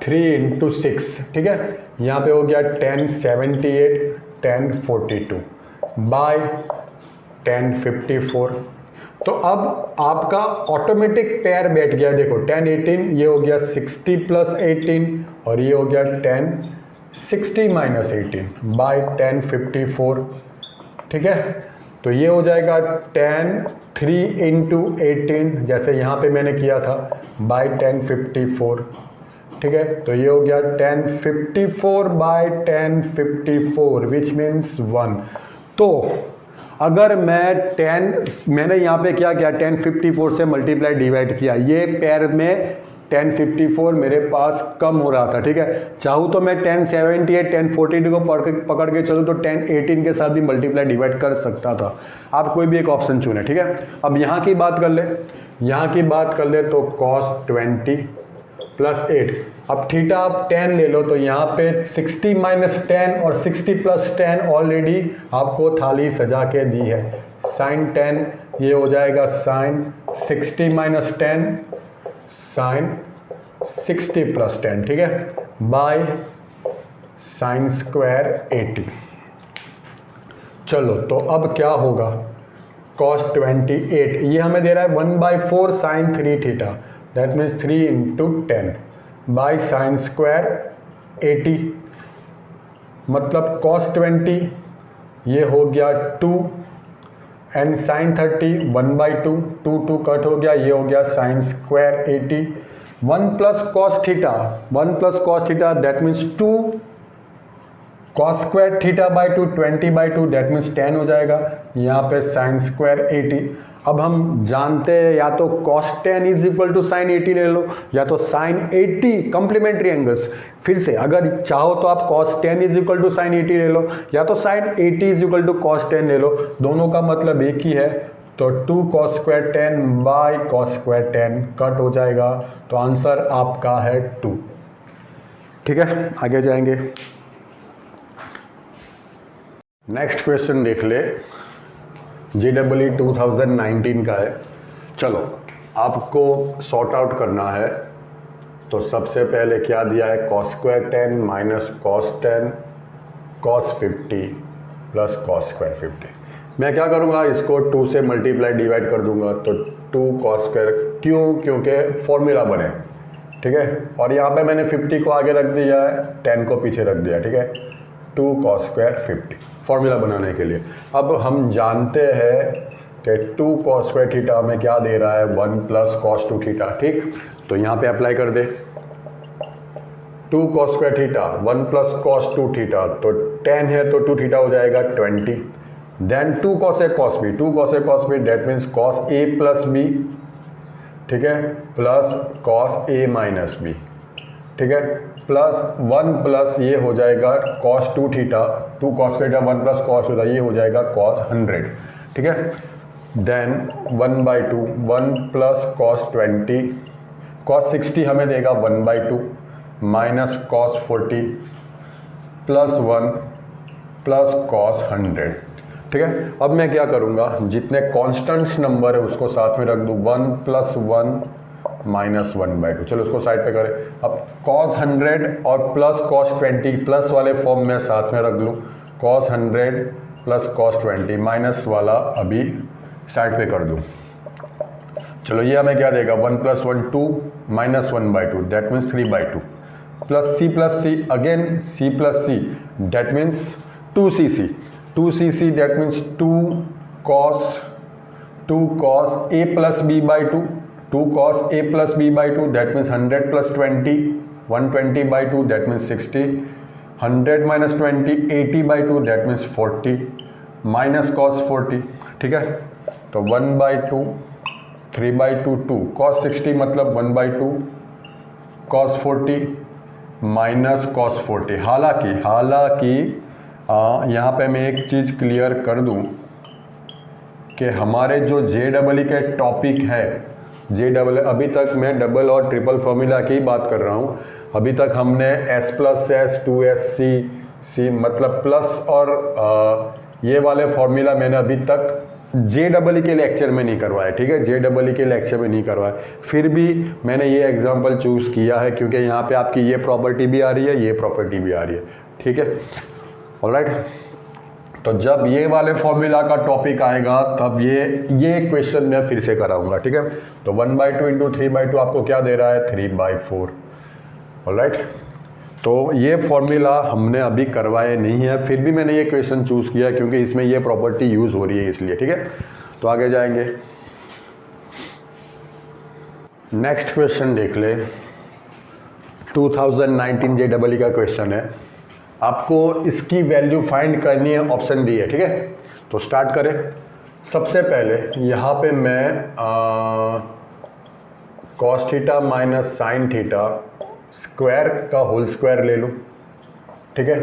3 इंटू 6, ठीक है। यहाँ पे हो गया tan 78 tan 42 बाय tan 54। तो अब आपका ऑटोमेटिक पेयर बैठ गया, देखो 10 18, ये हो गया 60 + 18 और ये हो गया 10 60 - 18 बाय 10 54, ठीक है। तो ये हो जाएगा 10 3 × 18 जैसे यहाँ पे मैंने किया था बाय 10 54, ठीक है। तो ये हो गया 10 54 बाय 10 54 विच मीन्स 1। तो अगर मैंने यहाँ पे क्या किया, 10 54 से मल्टीप्लाई डिवाइड किया, ये पेयर में 10 54 मेरे पास कम हो रहा था, ठीक है। चाहूँ तो मैं 10 78 10 42 को पकड़ के चलूँ तो 10 18 के साथ भी मल्टीप्लाई डिवाइड कर सकता था। आप कोई भी एक ऑप्शन चुने, ठीक है। अब यहाँ की बात कर ले, तो cos 20 + 8, अब थीटा आप 10 ले लो, तो यहाँ पे 60 - 10 और 60 + 10 ऑलरेडी आपको थाली सजा के दी है। sin 10 ये हो जाएगा sin 60 - 10 sin 60 + 10, ठीक है, बाय sin स्क्वायर 80। चलो तो अब क्या होगा, cos 28 ये हमें दे रहा है 1/4 sin 3 theta, that means 3 × 10 by sin square 80, मतलब cos 20 ये हो गया 2 एंड sin 30 1/2, 2 2 कट हो गया, ये हो गया sin square 80, 1 + cos theta that means 2 cos square theta by 2 20/2 that means 10 हो जाएगा, यहाँ पे sin स्क्वायर 80। अब हम जानते हैं या तो cos 10 = sin 80 ले लो, या तो sin 80 कॉम्प्लीमेंट्री एंगल्स। फिर से अगर चाहो तो आप cos 10 = sin 80 ले लो, या तो sin 80 = cos 10 ले लो, दोनों का मतलब एक ही है। तो 2 cos square 10 by cos square 10 cut हो जाएगा, तो आंसर आपका है 2, ठीक है। आगे जाएंगे, नेक्स्ट क्वेश्चन देख ले, JEE 2019 का है। चलो आपको सॉर्ट आउट करना है, तो सबसे पहले क्या दिया है, cos square 10 - cos 10 cos 50 + cos square 50। मैं क्या करूँगा, इसको 2 से मल्टीप्लाई डिवाइड कर दूंगा, तो 2 cos स्क्वायर, क्योंकि फॉर्मूला बने, ठीक है। और यहाँ पे मैंने 50 को आगे रख दिया है, 10 को पीछे रख दिया, ठीक है। 2 cos स्क्वायर 50 फॉर्मूला बनाने के लिए। अब हम जानते हैं कि 2 cos स्क्वायर थीटा हमें क्या दे रहा है, 1 + cos 2 थीटा, ठीक। तो यहाँ पे अप्लाई कर दे, 2 cos square theta 1 + cos 2 theta, तो 10 है तो 2 थीटा हो जाएगा 20, then 2 cos A cos B, 2 cos A cos B that means cos A + B, ठीक है, प्लस cos A - B, ठीक है, प्लस 1 प्लस ये हो जाएगा cos 2 theta, 2 cos theta 1 + cos theta, ये हो जाएगा cos 100, ठीक है। देन 1/2 1 + cos 20, cos 60 हमें देगा 1/2 माइनस cos 40 + 1 + cos 100, ठीक है। अब मैं क्या करूँगा, जितने कॉन्स्टेंट्स नंबर है उसको साथ में रख दूँ, 1 + 1 माइनस 1/2, चलो उसको साइड पे करें। अब cos 100 और प्लस cos 20 प्लस वाले फॉर्म में साथ में रख लूँ, cos 100 + cos 20 माइनस वाला अभी साइड पे कर दूँ। चलो ये हमें क्या देगा, 1 + 1 2 minus 1/2 that means 3/2, plus c again c + c that means 2cc, 2cc that means 2 cos A + b/2, 2 cos A + b/2 that means 100 + 20 120/2 that means 60, 100 - 20 80/2 that means 40 minus cos 40, ठीक है। तो 1/2 3/2 2 cos 60 मतलब 1/2 cos 40 माइनस cos 40। हालांकि यहाँ पे मैं एक चीज़ clear कर दूँ कि हमारे जो JEE के टॉपिक है, अभी तक मैं डबल और ट्रिपल फार्मूला की बात कर रहा हूँ। अभी तक हमने S + S 2S C मतलब प्लस और ये वाले फार्मूला मैंने अभी तक JEE के लेक्चर में नहीं करवाया, ठीक है, JEE के लेक्चर में नहीं करवाया। फिर भी मैंने ये एग्जांपल चूज़ किया है क्योंकि यहाँ पे आपकी ये प्रॉपर्टी भी आ रही है, ये प्रॉपर्टी भी आ रही है, ठीक है, ऑलराइट। तो जब ये वाले फॉर्मूला का टॉपिक आएगा तब ये क्वेश्चन मैं फिर से कराऊंगा, ठीक है। तो 1/2 इंटू 3/2 आपको क्या दे रहा है, 3/4। ऑलराइट, तो ये फॉर्मूला हमने अभी करवाए नहीं है, फिर भी मैंने ये क्वेश्चन चूज़ किया क्योंकि इसमें ये प्रॉपर्टी यूज़ हो रही है इसलिए, ठीक है। तो आगे जाएंगे, नेक्स्ट क्वेश्चन देख ले। 2019 JEE का क्वेश्चन है, आपको इसकी वैल्यू फाइंड करनी है, ऑप्शन दी है, ठीक है। तो स्टार्ट करें। सबसे पहले यहाँ पे मैं cos theta minus sine theta square का होल स्क्वायर ले लूँ, ठीक है।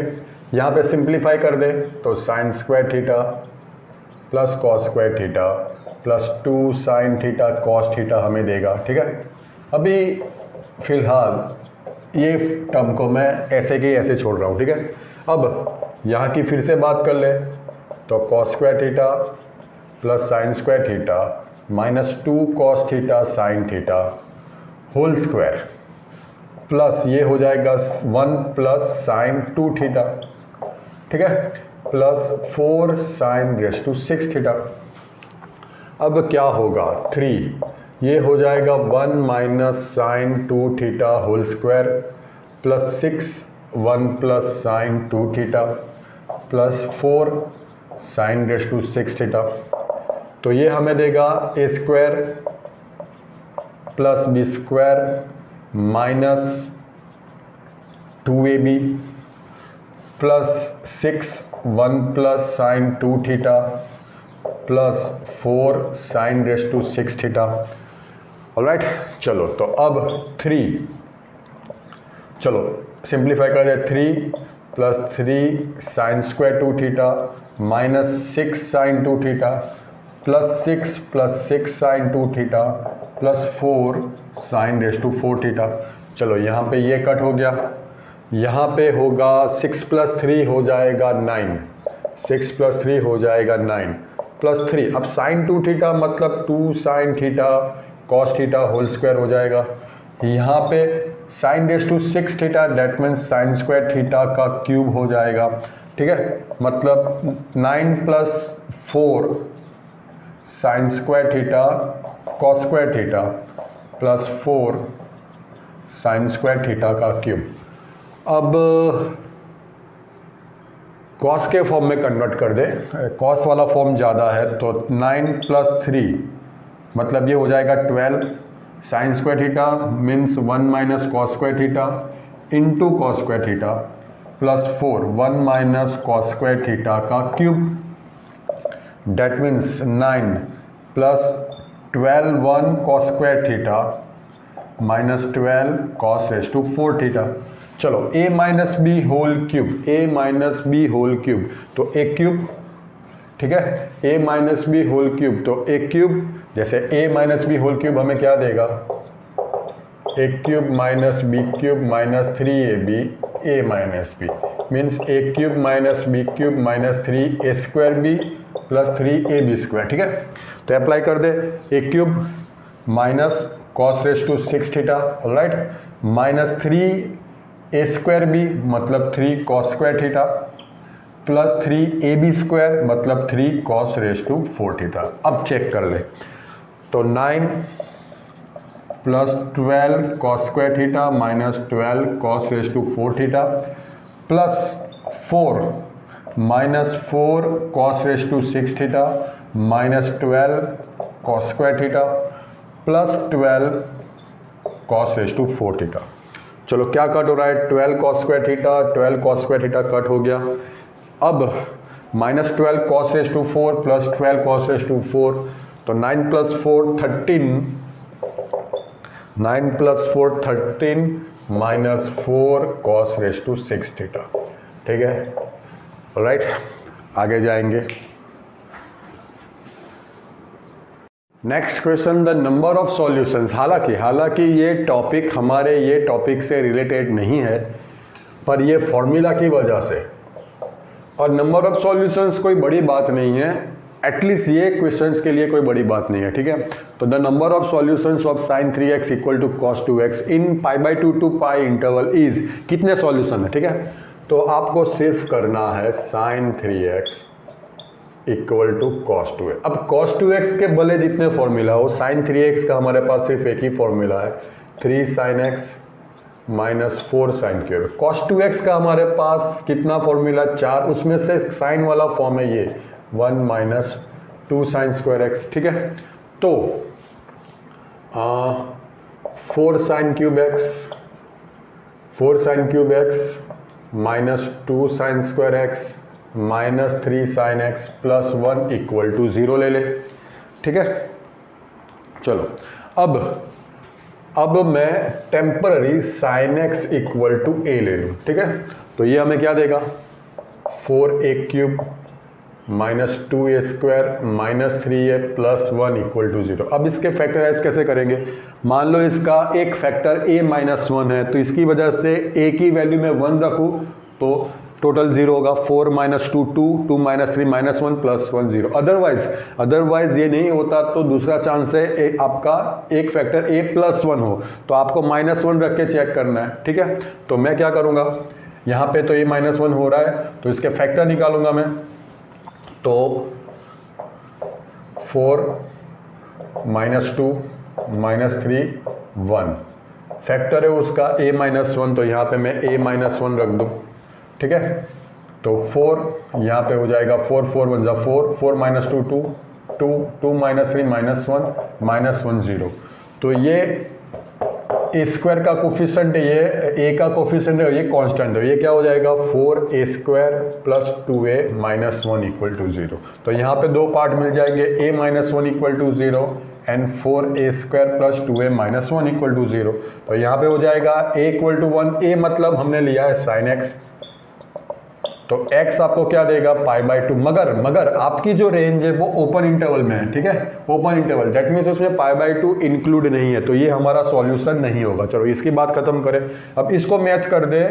यहाँ पे सिंप्लीफाई कर दे तो sign square theta plus cos square theta plus 2 sine theta cos theta हमें देगा, ठीक है। अभी फ़िलहाल ये टर्म को मैं ऐसे के ऐसे छोड़ रहा हूँ, ठीक है। अब यहाँ की फिर से बात कर ले तो cos square theta plus sine square theta minus 2 cos theta sine theta whole square plus ये हो जाएगा 1 प्लस साइन 2 थीटा, ठीक है, plus 4 sine raise to 6 theta. अब क्या होगा, 3 ये हो जाएगा 1 minus sine 2 theta whole square plus 6 1 plus sine 2 theta plus 4 sine raise to 6 theta. तो ये हमें देगा a square plus b square minus 2ab plus 6 1 plus sine 2 theta plus 4 sine raise to 6 theta. Alright, चलो तो अब 3, चलो simplify कर दे, 3 plus 3 sine square 2 theta minus 6 sine 2 theta plus 6 sine 2 theta plus 4 sine raise to 4 theta. चलो यहाँ पे ये कट हो गया, यहाँ पे होगा 6 प्लस 3 हो जाएगा 9, 6 प्लस 3 हो जाएगा 9 प्लस 3। अब साइन 2 थीटा मतलब 2 sine theta cos theta whole square हो जाएगा। यहाँ पे sine raise to 6 theta that means sine square theta का क्यूब हो जाएगा, ठीक है। मतलब 9 plus 4 sine square theta cos square theta plus 4 sine square theta का क्यूब। अब कॉस के फॉर्म में कन्वर्ट कर दे, कॉस वाला फॉर्म ज़्यादा है तो 9 प्लस 3 मतलब ये हो जाएगा 12 sine square theta means 1 minus cos square theta into cos square theta plus 4 1 minus cos square theta का cube that means 9 plus 12 1 cos square theta minus 12 cos raise to 4 theta. चलो a minus b whole cube, a minus b whole cube तो a cube, ठीक है, a minus b whole cube तो a cube, जैसे a minus b whole cube हमें क्या देगा, a cube minus b cube minus 3ab a minus b means a cube minus b cube minus 3a square b plus 3ab square, ठीक है। तो apply कर दे, a cube minus cos raise to 6 theta, alright, minus 3a square b मतलब 3 cos square theta plus 3ab square मतलब 3 cos raise to 4 theta. अब check कर ले तो 9 plus 12 cos square theta minus 12 cos raise to 4 theta plus 4 minus 4 cos raise to 6 theta minus 12 cos square theta plus 12 cos raise to 4 theta. चलो क्या cut हो रहा है, 12 cos square theta 12 cos square theta cut हो गया। अब minus 12 cos raise to 4 plus 12 cos raise to 4 तो 9 plus 4 13, 9 plus 4 13 minus 4 cos raise to 6 theta, ठीक है। ऑलराइट, आगे जाएंगे। Next question, the number of solutions. हालांकि ये टॉपिक हमारे ये टॉपिक से रिलेटेड नहीं है, पर ये फॉर्मूला की वजह से, और नंबर ऑफ सॉल्यूशंस कोई बड़ी बात नहीं है, एटलीस्ट ये क्वेश्चंस के लिए कोई बड़ी बात नहीं है, ठीक है। तो the number of solutions of sin 3x equal to cos 2x in π/2 to π interval is, कितने सॉल्यूशन है, ठीक है। तो आपको सिर्फ करना है sin 3x equal to cos 2x। अब कॉस 2x के भले जितने फॉर्मूला हो, साइन 3x का हमारे पास सिर्फ एक ही फॉर्मूला है, 3 sin x minus 4 sin cube. Cos 2x का हमारे पास कितना फॉर्मूला, 4, उसमें से साइन वाला फॉर्म है ये 1 माइनस 2 sin स्क्वायर x, ठीक है। तो 4 sin cube x minus 2 sin square x minus 3 sin x plus 1 equal to 0 ले ले, ठीक है। चलो अब मैं temporary sin x equal to a ले लूँ, ठीक है। तो ये हमें क्या देगा, 4a cube minus 2a square minus 3a plus 1 equal to 0। अब इसके फैक्टराइज कैसे करेंगे, मान लो इसका एक फैक्टर a माइनस 1 है, तो इसकी वजह से a की वैल्यू में 1 रखूँ तो टोटल 0 होगा, 4 minus 2 2, 2 minus 3 minus 1 plus 1 0। Otherwise ये नहीं होता तो दूसरा चांस है आपका एक फैक्टर a प्लस 1 हो, तो आपको माइनस 1 रख के चेक करना है, ठीक है। तो मैं क्या करूँगा, यहाँ पे तो a माइनस 1 हो रहा है तो इसके फैक्टर निकालूंगा मैं, तो 4 माइनस 2 माइनस 3 1 फैक्टर है उसका a माइनस 1, तो यहाँ पे मैं a माइनस 1 रख दूँ, ठीक है। तो 4 यहाँ पे हो जाएगा 4 4 1 जा 4, 4 माइनस 2 2, 2 2 माइनस 3 माइनस 1 माइनस 1 0। तो ये ए स्क्वायर का कोफिशिएंट है, ये a का कोफिशिएंट है, ये कांस्टेंट है, ये क्या हो जाएगा 4a square plus 2a minus 1 equal to 0। तो यहाँ पे दो पार्ट मिल जाएंगे, a minus 1 equal to 0 and 4a square plus 2a minus 1 equal to 0। तो यहाँ पे हो जाएगा a इक्वल टू 1, a मतलब हमने लिया है साइन x, तो x आपको क्या देगा π/2, मगर आपकी जो रेंज है वो ओपन इंटरवल में है, ठीक है, ओपन इंटरवल, दैट मीन्स उसमें π/2 इंक्लूड नहीं है, तो ये हमारा सॉल्यूशन नहीं होगा। चलो इसकी बात खत्म करें, अब इसको मैच कर दे,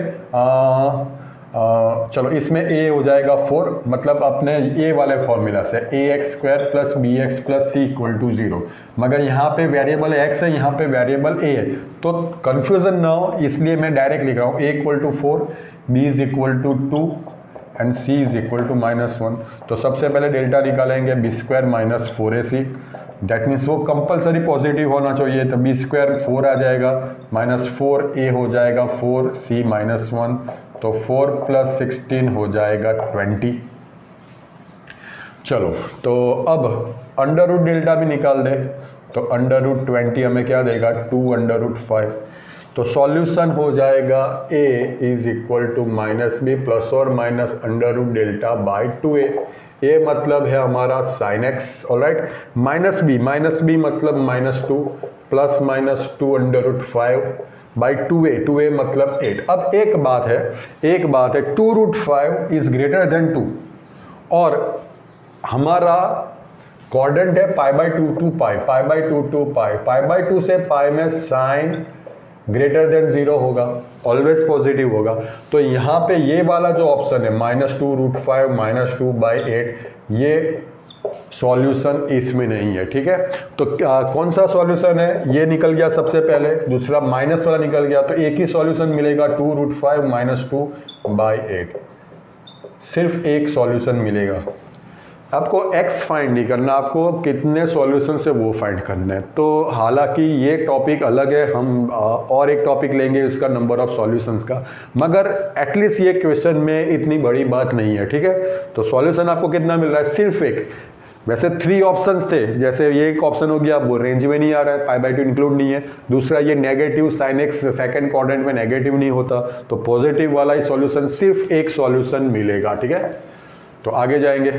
चलो इसमें a हो जाएगा 4, मतलब अपने a वाले फॉर्मूला से ax square plus bx plus c equal to 0, मगर यहाँ पे वेरिएबल x है, यहाँ पे वेरिएबल a है, तो कंफ्यूजन ना हो इसलिए मैं डायरेक्ट लिख रहा हूँ a equal to 4, b is equal to 2 and c is equal to minus 1। तो सबसे पहले डेल्टा निकालेंगे b square minus 4ac, that means वो कंपलसरी पॉजिटिव होना चाहिए, तो b स्क्वायर 4 आ जाएगा माइनस 4a हो जाएगा 4c माइनस 1, तो 4 प्लस 16 हो जाएगा 20। चलो तो अब अंडर रूट डेल्टा भी निकाल दे, तो अंडर रूट 20 हमें क्या देगा 2 अंडर रूट 5। तो सॉल्यूशन हो जाएगा a is equal to minus b plus और minus under root delta by 2a। a मतलब है हमारा sine x, alright, minus b मतलब minus 2 plus minus 2 under root 5 by 2a मतलब 8। अब एक बात है 2 रूट 5 इज ग्रेटर देन 2 और हमारा क्वाड्रेंट है π/2 टू π/2 से पाई में साइन ग्रेटर देन 0 होगा, ऑलवेज पॉजिटिव होगा। तो यहाँ पे ये वाला जो ऑप्शन है माइनस 2 रूट 5 माइनस 2 बाई 8, ये सॉल्यूशन इसमें नहीं है, ठीक है। तो कौन सा सॉल्यूशन है, ये निकल गया सबसे पहले, दूसरा माइनस वाला निकल गया, तो एक ही सॉल्यूशन मिलेगा 2 रूट 5 माइनस 2 बाई 8, सिर्फ एक सॉल्यूशन मिलेगा। आपको x फाइंड नहीं करना, आपको कितने सॉल्यूशन से वो फाइंड करना है। तो हालांकि ये टॉपिक अलग है, हम और एक टॉपिक लेंगे उसका नंबर ऑफ सॉल्यूशंस का, मगर एटलीस्ट ये क्वेश्चन में इतनी बड़ी बात नहीं है, ठीक है। तो सॉल्यूशन आपको कितना मिल रहा है, सिर्फ एक, वैसे 3 ऑप्शंस थे, जैसे ये एक ऑप्शन हो गया वो रेंज में नहीं आ रहा है, π/2 इंक्लूड नहीं है, दूसरा ये negative sine x second quadrant में नेगेटिव नहीं होता, तो पॉजिटिव वाला ही सॉल्यूशन, सिर्फ एक सॉल्यूशन मिलेगा, ठीक है। तो आगे जाएंगे,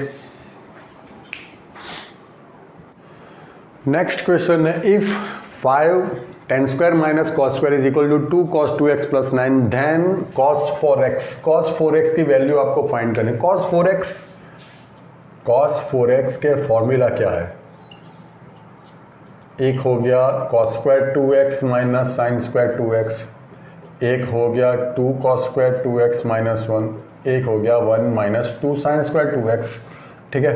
नेक्स्ट क्वेश्चन है, if 5 tan square minus cos square is equal to 2 cos 2x plus 9 then cos 4x की वैल्यू आपको फाइंड करनी है। cos 4x के फॉर्मूला क्या है, एक हो गया cos square 2x minus sine square 2x, एक हो गया 2 cos स्क्वायर 2x माइनस 1, एक हो गया 1 माइनस 2 साइन स्क्वायर 2x, ठीक है।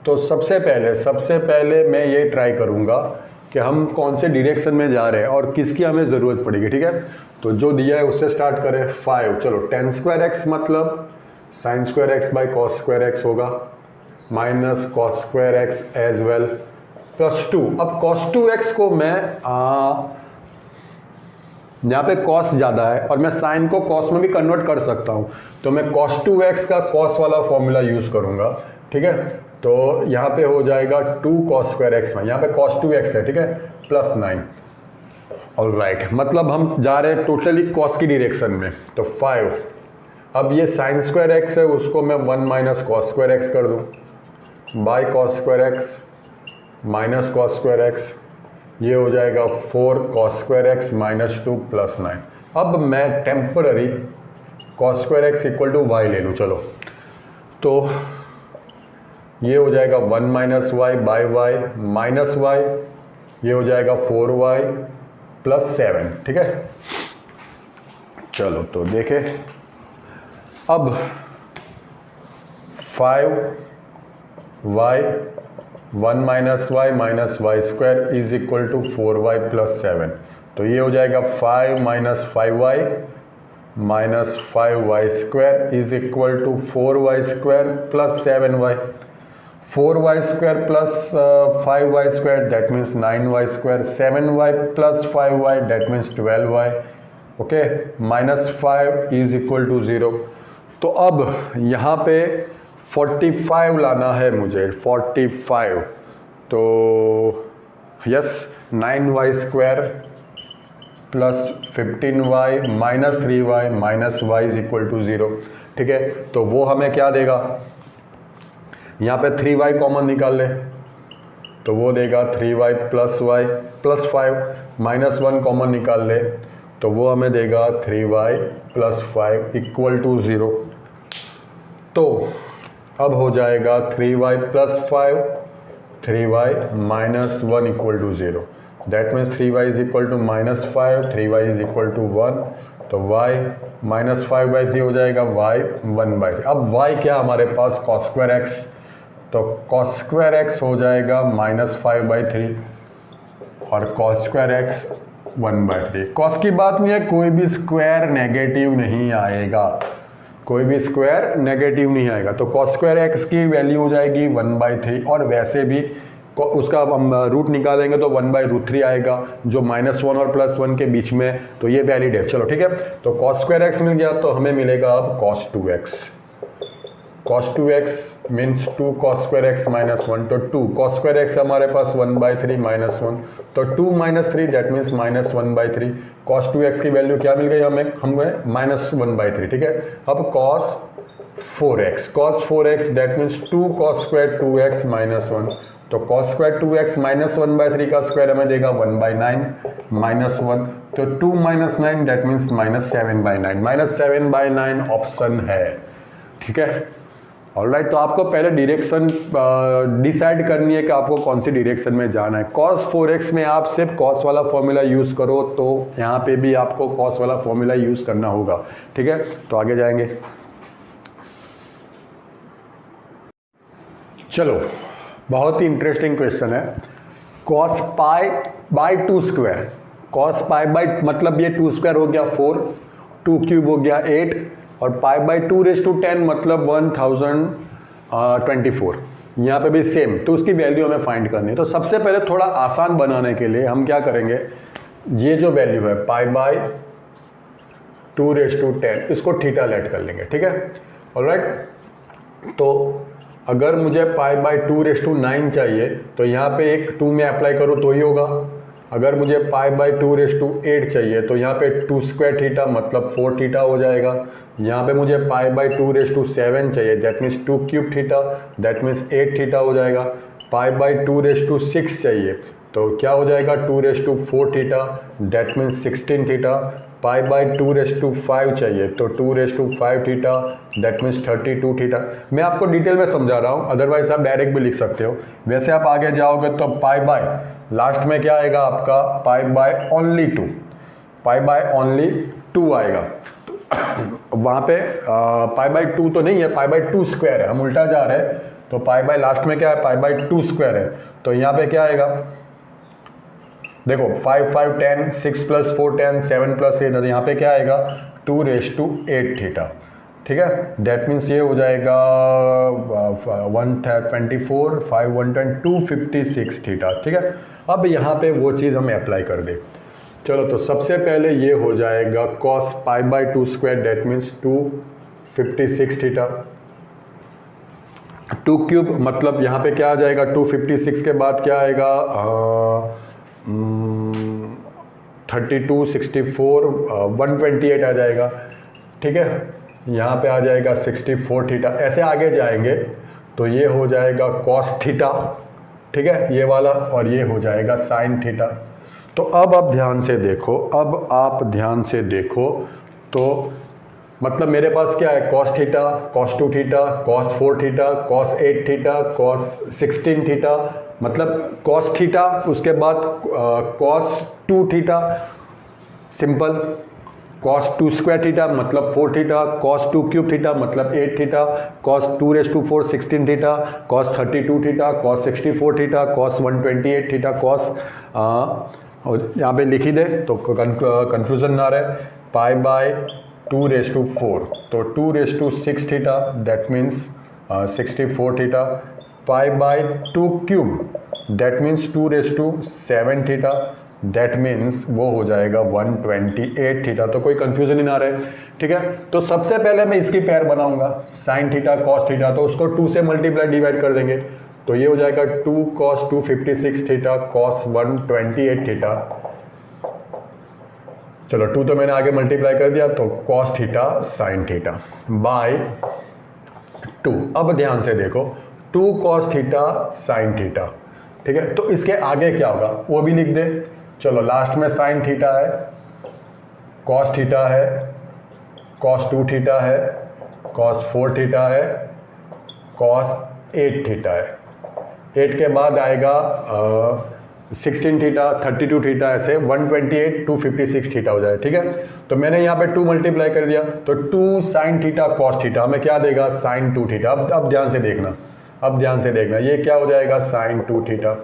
तो सबसे पहले मैं ये ट्राई करूँगा कि हम कौन से डायरेक्शन में जा रहे हैं और किसकी हमें ज़रूरत पड़ेगी, ठीक है। तो जो दिया है उससे स्टार्ट करें, 5, चलो tan स्क्वायर x मतलब sine square x by cos square x होगा, minus cos square x as well plus 2। अब cos 2x को मैं यहाँ पे cos ज़्यादा है और मैं साइन को cos में भी कन्वर्ट कर सकता हूँ, तो मैं cos 2x का cos वाला फॉर्मूला यूज़ करूँगा। ठीक है, तो यहाँ पे हो जाएगा 2 cos स्क्वायर एक्स में, यहाँ पे cos 2x है, ठीक है, प्लस 9। ऑलराइट, मतलब हम जा रहे हैं टोटली cos की डायरेक्शन में, तो 5। अब ये साइन स्क्वायर एक्स है, उसको मैं 1 माइनस कॉस स्क्वायर एक्स कर दूँ by cos square x minus cos square x, ये हो जाएगा 4 cos square x minus 2 plus 9। अब मैं temporary cos square x equal to y ले लूँ, चलो, तो ये हो जाएगा 1 minus y by y minus y, ये हो जाएगा 4y प्लस 7। ठीक है, चलो तो देखें, अब 5y 1 minus y minus y square is equal to 4y plus 7, तो ये हो जाएगा 5 minus 5y minus 5y square is equal to 4y square plus 7y। 4y square plus 5y square that means 9y square, 7y plus 5y that means 12y। Okay, minus 5 is equal to 0। तो अब यहाँ पे 45 लाना है मुझे, 45, तो yes 9y square plus 15y minus 3y minus y is equal to 0। ठीक है, तो वो हमें क्या देगा, यहाँ पे 3y कॉमन निकाल ले, तो वो देगा 3y plus y plus 5, minus 1 common निकाल ले, तो वो हमें देगा 3y प्लस 5 इक्वल टू 0। तो अब हो जाएगा 3y plus 5 3y minus 1 equal to 0, that means 3y is equal to minus 5 3y is equal to 1, तो y माइनस 5/3 हो जाएगा y 1/3। अब y क्या हमारे पास cos स्क्वायर एक्स, तो cos स्क्वायर एक्स हो जाएगा माइनस 5/3 और cos स्क्वायर एक्स 1/3। cos की बात नहीं है, कोई भी स्क्वायर नेगेटिव नहीं आएगा, कोई भी स्क्वायर नेगेटिव नहीं आएगा, तो cos स्क्वायर एक्स की वैल्यू हो जाएगी 1/3, और वैसे भी उसका हम रूट निकालेंगे तो 1/√3 आएगा, जो -1 और +1 के बीच में, तो ये वैलिड है। चलो ठीक है, तो cos स्क्वायर एक्स मिल गया, तो हमें मिलेगा अब cos 2x। cos 2x means 2 cos square x minus 1, तो 2 cos स्क्वायर एक्स हमारे पास 1/3 माइनस 1, तो 2 minus 3 that means minus 1/3। cos 2x की वैल्यू क्या मिल गई हमें माइनस 1/3। ठीक है, अब cos 4x that means 2 cos square 2x minus 1, तो cos स्क्वायर 2x माइनस 1/3 का स्क्वायर हमें देगा 1/9 माइनस 1, तो 2 minus 9 that means minus 7/9, minus 7/9 option है। ठीक है, ऑलराइट, तो आपको पहले डायरेक्शन डिसाइड करनी है कि आपको कौन सी डायरेक्शन में जाना है। cos 4x में आप सिर्फ cos वाला फॉर्मूला यूज़ करो, तो यहाँ पे भी आपको cos वाला फॉर्मूला यूज़ करना होगा। ठीक है, तो आगे जाएंगे, चलो, बहुत ही इंटरेस्टिंग क्वेश्चन है। cos pi 2 square, cos pi by मतलब ये 2 स्क्वायर हो गया 4, 2 क्यूब हो गया 8, और π/2⁻10 मतलब 1024। यहाँ पे भी सेम, तो उसकी वैल्यू हमें फाइंड करनी है। तो सबसे पहले थोड़ा आसान बनाने के लिए हम क्या करेंगे, ये जो वैल्यू है π/2⁻10 इसको थीटा लेट कर लेंगे। ठीक है, ऑलराइट, तो अगर मुझे π/2⁻9 चाहिए तो यहाँ पे एक 2 में अप्लाई करो तो ही होगा। अगर मुझे π/2⁸ चाहिए तो यहाँ पे 2 स्क्वायर थीटा मतलब 4 थीटा हो जाएगा। यहाँ पे मुझे π/2�7 चाहिए that means 2 cube theta that means 8 theta हो जाएगा। π/2⁶ चाहिए तो क्या हो जाएगा 2⁴ थीटा दैट मीन्स 16 थीटा। π/2⁵ चाहिए तो 2⁵ थीटा दैट मीन्स 32 थीटा। मैं आपको डिटेल में समझा रहा हूँ, अदरवाइज आप डायरेक्ट भी लिख सकते हो। वैसे आप आगे जाओगे तो लास्ट में क्या आएगा आपका π/2 आएगा। वहाँ पे π/2 तो नहीं है, π/2 स्क्वायर है, हम उल्टा जा रहे हैं। तो लास्ट में क्या है π/2 स्क्वायर है, तो यहाँ पे क्या आएगा देखो 5 5 10 6 + 4 10 7 + 8, यहाँ पे क्या आएगा 2⁸ थीटा। ठीक है, दैट मीन्स ये हो जाएगा 124 5 110 256 थीटा। ठीक है, अब यहाँ पे वो चीज़ हमें अप्लाई कर दे। चलो, तो सबसे पहले ये हो जाएगा cos pi by 2 square, that means 256 theta. 2 cube मतलब यहाँ पे क्या आ जाएगा, 256 के बाद क्या आएगा 32 64 128 आ जाएगा। ठीक है, यहाँ पे आ जाएगा 64 थीटा। ऐसे आगे जाएंगे तो ये हो जाएगा cos थीटा, ठीक है, ये वाला, और ये हो जाएगा sin थीटा। तो अब आप ध्यान से देखो, अब आप ध्यान से देखो, तो मतलब मेरे पास क्या है, cos theta, cos 2 theta, cos 4 theta, cos 8 theta, cos 16 theta, मतलब cos थीटा, उसके बाद cos 2 theta simple, cos 2 square theta मतलब 4 थीटा, cos 2 क्यूब थीटा मतलब 8 theta, cos 2⁴ 16 theta, cos 32 theta, cos 64 theta, cos 128 theta, cos यहाँ पे लिखी दे तो confusion ना रहे, पाई बाय 2⁴, तो 2⁶ theta, that means 64 theta, pi by 2 cube, that means 2�7th theta, that means वो हो जाएगा 128 थीटा। तो कोई कंफ्यूजन ही ना रहे। ठीक है, तो सबसे पहले मैं इसकी पेयर बनाऊंगा sin थीटा cos थीटा, तो उसको 2 से मल्टीप्लाई डिवाइड कर देंगे, तो ये हो जाएगा 2 cos 256 थीटा cos 128 थीटा। चलो, 2 तो मैंने आगे मल्टीप्लाई कर दिया, तो cos theta sin theta by 2। अब ध्यान से देखो, 2 cos थीटा sin थीटा। ठीक है, तो इसके आगे क्या होगा वो भी लिख दे। चलो, लास्ट में sin थीटा है, cos थीटा है, cos 2 थीटा है, cos 4 थीटा है, cos 8 थीटा है। 8 के बाद आएगा 16 थीटा, 32 थीटा, ऐसे 128 256 थीटा हो जाए। ठीक है, तो मैंने यहाँ पे 2 मल्टीप्लाई कर दिया, तो 2 sin थीटा cos थीटा हमें क्या देगा, sin 2 थीटा। अब ध्यान से देखना, अब ध्यान से देखना, ये क्या हो जाएगा, sin 2 थीटा।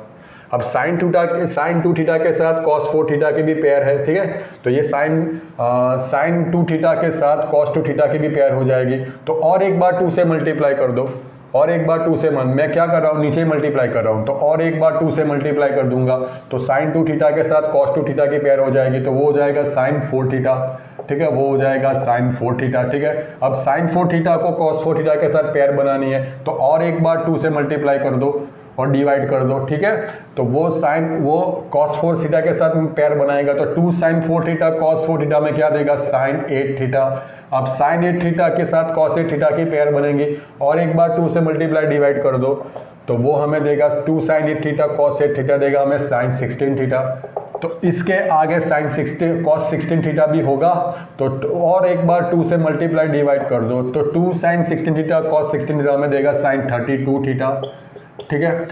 अब sin 2 थीटा के साथ cos 4 थीटा की भी पेयर है। ठीक है, तो ये sin 2 थीटा के साथ cos 2 थीटा की भी पेयर हो जाएगी। तो और एक बार 2 से मल्टीप्लाई कर दो, और एक बार 2 से मैं क्या कर रहा हूँ, नीचे मल्टीप्लाई कर रहा हूँ, तो और एक बार 2 से मल्टीप्लाई कर दूंगा, तो sin 2 थीटा के साथ cos 2 थीटा की पेयर हो जाएगी, तो वो हो जाएगा sin 4 थीटा। ठीक है, वो हो जाएगा sin 4 थीटा। ठीक है, अब sin 4 थीटा को cos 4 थीटा के साथ पेयर बनानी है, तो और एक बार 2 से मल्टीप्लाई कर दो और डिवाइड कर दो। ठीक है, तो वो cos 4 थीटा के साथ पेयर बनाएगा, तो 2 sin 4 थीटा cos 4 थीटा में क्या देगा, sin 8 थीटा। अब sin 8 थीटा के साथ cos 8 थीटा की पेयर बनेगी, और एक बार 2 से मल्टीप्लाई डिवाइड कर दो, तो वो हमें देगा 2 sin 8 थीटा cos 8 थीटा देगा हमें sin 16 थीटा। तो इसके आगे cos 16 थीटा भी होगा, तो और एक बार 2 से मल्टीप्लाई डिवाइड कर दो, तो 2 sin 16 थीटा cos 16 थीटा हमें देगा sin 32 थीटा। ठीक है,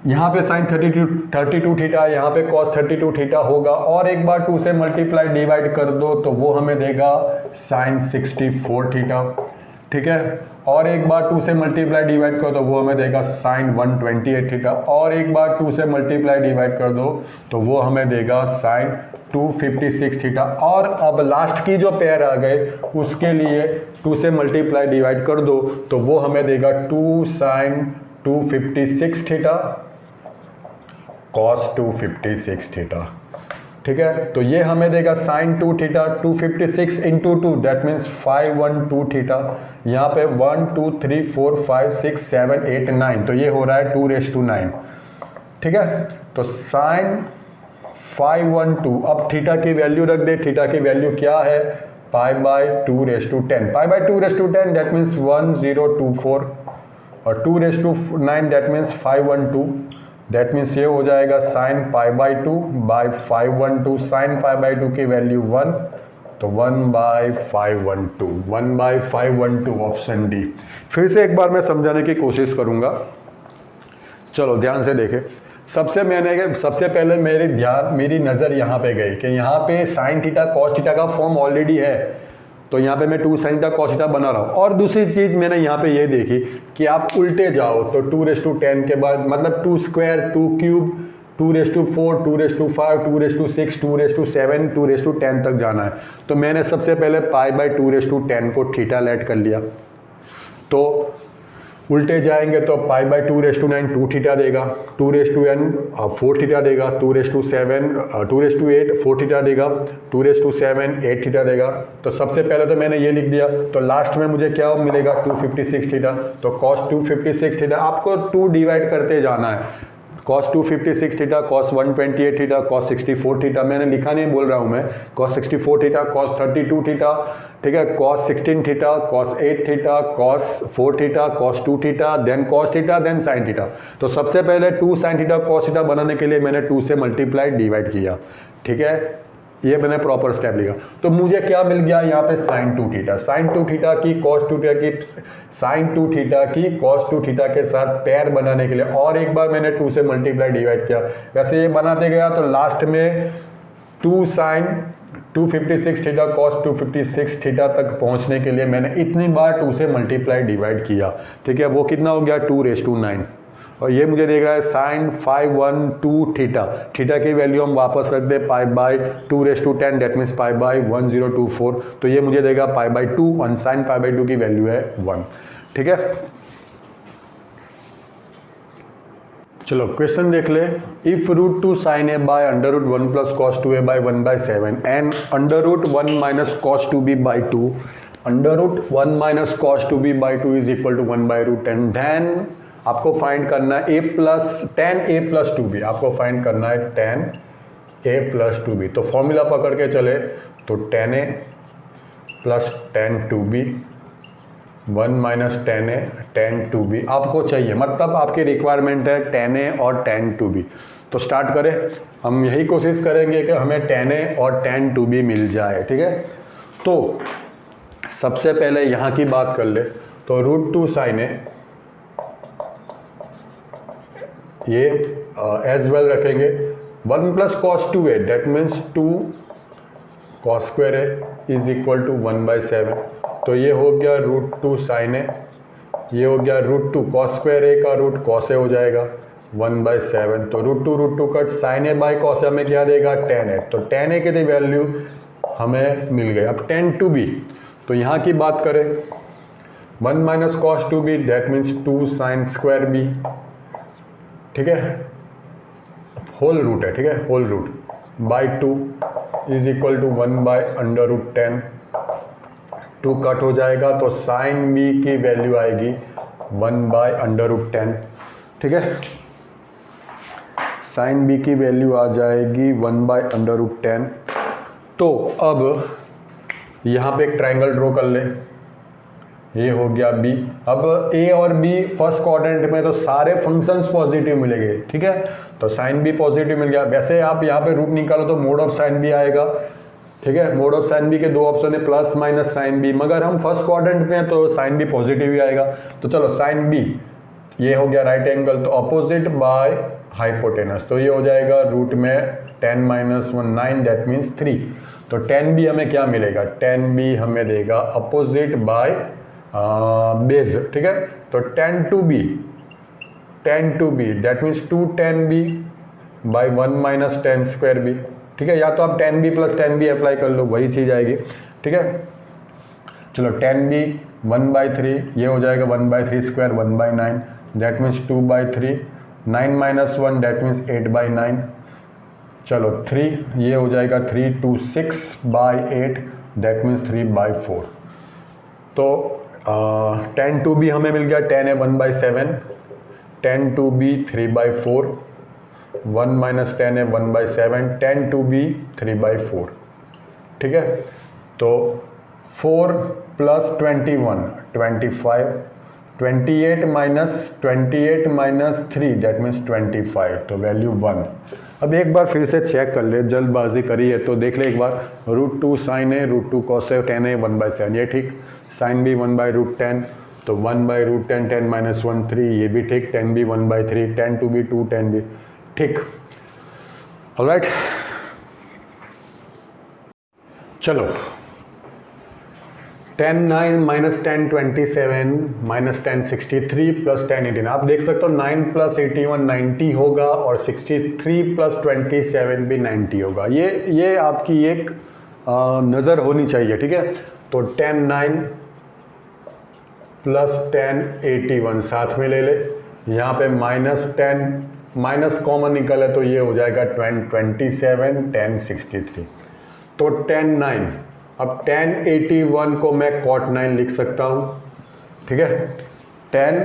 यहाँ पे sin 32 थीटा, यहाँ पे cos 32 थीटा होगा, और एक बार 2 से मल्टीप्लाई डिवाइड कर दो, तो वो हमें देगा sin 64 थीटा। ठीक है, और एक बार 2 से मल्टीप्लाई डिवाइड कर दो, वो हमें देगा sin 128 थीटा, और एक बार 2 से मल्टीप्लाई डिवाइड कर दो, तो वो हमें देगा sin 256 थीटा। और अब लास्ट की जो पेयर आ गए उसके लिए 2 से मल्टीप्लाई डिवाइड कर दो, तो वो हमें देगा 2 sin 256 थीटा cos 256 थीटा। ठीक है, तो ये हमें देगा sin 2 theta 256 into 2, that means 512 theta. यहाँ पे 1 2 3 4 5 6 7 8 9, तो ये हो रहा है 2�9। ठीक है, तो sin 512, अब थीटा की वैल्यू रख दे। थीटा की वैल्यू क्या है, pi by 2⁻10, pi by 2⁻10 that means 1024, और 2�9 दैट मीन्स 512, दैट मीन्स ये हो जाएगा sin pi by 2 by 512, sin pi by 2 की वैल्यू 1, तो 1/512, 1/512 ऑप्शन डी। फिर से एक बार मैं समझाने की कोशिश करूंगा, चलो ध्यान से देखें। सबसे पहले मेरी नज़र यहाँ पे गई कि यहाँ पे sin थीटा cos थीटा का फॉर्म ऑलरेडी है, तो यहाँ पे मैं 2 sin थीटा cos थीटा बना रहा हूँ। और दूसरी चीज़ मैंने यहाँ पे ये देखी कि आप उल्टे जाओ तो 2⁻10 के बाद मतलब 2 स्क्वायर 2 क्यूब 2/4, 2/5, 2/6, 2/7, 2/10 तक जाना है। तो मैंने सबसे पहले π/2/10 को थीटा लेट कर लिया, तो उल्टे जाएंगे तो π/2/9 2 थीटा देगा, 2/n 4 थीटा देगा, 2/7 2/8 4 थीटा देगा, 2/7 8 थीटा देगा। तो सबसे पहले तो मैंने ये लिख दिया, तो लास्ट में मुझे क्या मिलेगा 256 थीटा। तो cos 256 थीटा आपको 2 डिवाइड करते जाना है, cos 256 theta, cos 128 theta, cos 64 theta, मैंने लिखा नहीं बोल रहा हूँ मैं, cos 64 थीटा, cos 32 थीटा, ठीक है, cos 16 theta, cos 8 theta, cos 4 theta, cos 2 theta, then cos theta, then sin theta. तो सबसे पहले 2 sin थीटा cos थीटा बनाने के लिए मैंने 2 से मल्टीप्लाई डिवाइड किया, ठीक है, ये मैंने प्रॉपर स्टेप लिखा। तो मुझे क्या मिल गया यहाँ पे sin 2 थीटा, sin 2 थीटा की cos 2 थीटा की sin 2 थीटा की cos 2 थीटा के साथ पेयर बनाने के लिए और एक बार मैंने 2 से मल्टीप्लाई डिवाइड किया। वैसे ये बनाते गया तो लास्ट में 2 sin 256 थीटा cos 256 थीटा तक पहुंचने के लिए मैंने इतनी बार 2 से मल्टीप्लाई डिवाइड किया, ठीक है। वो कितना हो गया 2/9, और ये मुझे देख रहा है sin 512 थीटा, थीटा की वैल्यू हम वापस रख दे π/2/10, दैट मीन्स π/1024, तो ये मुझे देगा π/2 और sin π/2 की वैल्यू है 1, ठीक है। चलो क्वेश्चन देख ले, if √2 sin a by √1 plus cos 2a by 1/7 and √1 minus cos 2b by 2, √1 minus cos 2b by 2 is equal to 1/√10, then आपको फाइंड करना है tan a plus 2b, आपको फाइंड करना है tan a plus 2b। तो formula पकड़ के चले तो tan a plus tan 2b 1 minus tan a tan 2b आपको चाहिए, मतलब आपकी रिक्वायरमेंट है tan a और tan 2b। तो स्टार्ट करें, हम यही कोशिश करेंगे कि हमें tan a और tan 2b मिल जाए, ठीक है। तो सबसे पहले यहाँ की बात कर ले, तो √2 sin a ये एज वेल रखेंगे, 1 plus cos 2a that means 2 cos square a is equal to 1/7। तो ये हो गया √2 sin a, ये हो गया √2 cos square a का रूट cos a हो जाएगा 1/7। तो √2 cut sin a by cos a हमें क्या देगा tan a, तो tan a की वैल्यू हमें मिल गई। अब tan 2b, तो यहाँ की बात करें 1 minus cos 2b that means 2 sin square b, ठीक है, होल रूट है, ठीक है, whole root by 2 is equal to 1/√10, 2 cut हो जाएगा तो sin b की वैल्यू आएगी 1/√10, ठीक है, sin b की वैल्यू आ जाएगी 1/√10। तो अब यहाँ पे एक ट्रायंगल ड्रॉ कर ले, ये हो गया b। अब a और b फर्स्ट क्वाड्रेंट में तो सारे फंक्शंस पॉजिटिव मिलेंगे, ठीक है, तो sin b पॉजिटिव मिल गया। वैसे आप यहाँ पे रूट निकालो तो मोड ऑफ sin b आएगा, ठीक है, मोड ऑफ sin b के दो ऑप्शन है प्लस माइनस sin b, मगर हम फर्स्ट क्वाड्रेंट में हैं तो sin b पॉजिटिव ही आएगा। तो चलो sin b ये हो गया राइट एंगल, तो अपोजिट बाय हाइपोटेनस, तो ये हो जाएगा रूट में 10 - 1 9 दैट मीन्स 3। तो tan b हमें क्या मिलेगा, tan b हमें देगा अपोजिट बाय बेस, ठीक है। तो tan 2b that means 2 tan b by 1 minus tan square b, ठीक है, या तो आप tan b plus tan b apply कर लो, वही चीज़ आएगी, ठीक है। चलो tan b 1/3 ये हो जाएगा 1/3 square 1/9 that means 2/3, 9 - 1 that means 8/9, चलो 3 ये हो जाएगा 3 2 6/8 दैट मीन्स 3/4। तो tan 2b हमें मिल गया tan a 1/7, tan 2b 3/4, 1 minus tan a 1/7, tan 2b 3/4, ठीक है। तो 4 plus 21 25, 28 minus 3 दैट मीन्स 25, तो वैल्यू 1। अब एक बार फिर से चेक कर ले, जल्दबाजी करी है तो देख ले एक बार, √2 sin a √2 cos a tan a 1/7 ये ठीक, sin b 1/√10 तो 1/√10 10 - 1 3 ये भी ठीक, tan b 1/3, tan 2b 2 tan b ठीक, ऑलराइट। चलो 10 9 माइनस 10 27 माइनस 10 63 प्लस 10 18। आप देख सकते हो 9 प्लस 81 90 होगा और 63 प्लस 27 भी 90 होगा। ये आपकी एक नज़र होनी चाहिए, ठीक है। तो 10 9 प्लस 10 81 साथ में ले ले, यहाँ पे माइनस 10 माइनस कॉमन निकले तो ये हो जाएगा 27 10 63। तो 10 9, अब 10 81 को मैं cot 9 लिख सकता हूँ, ठीक है। 10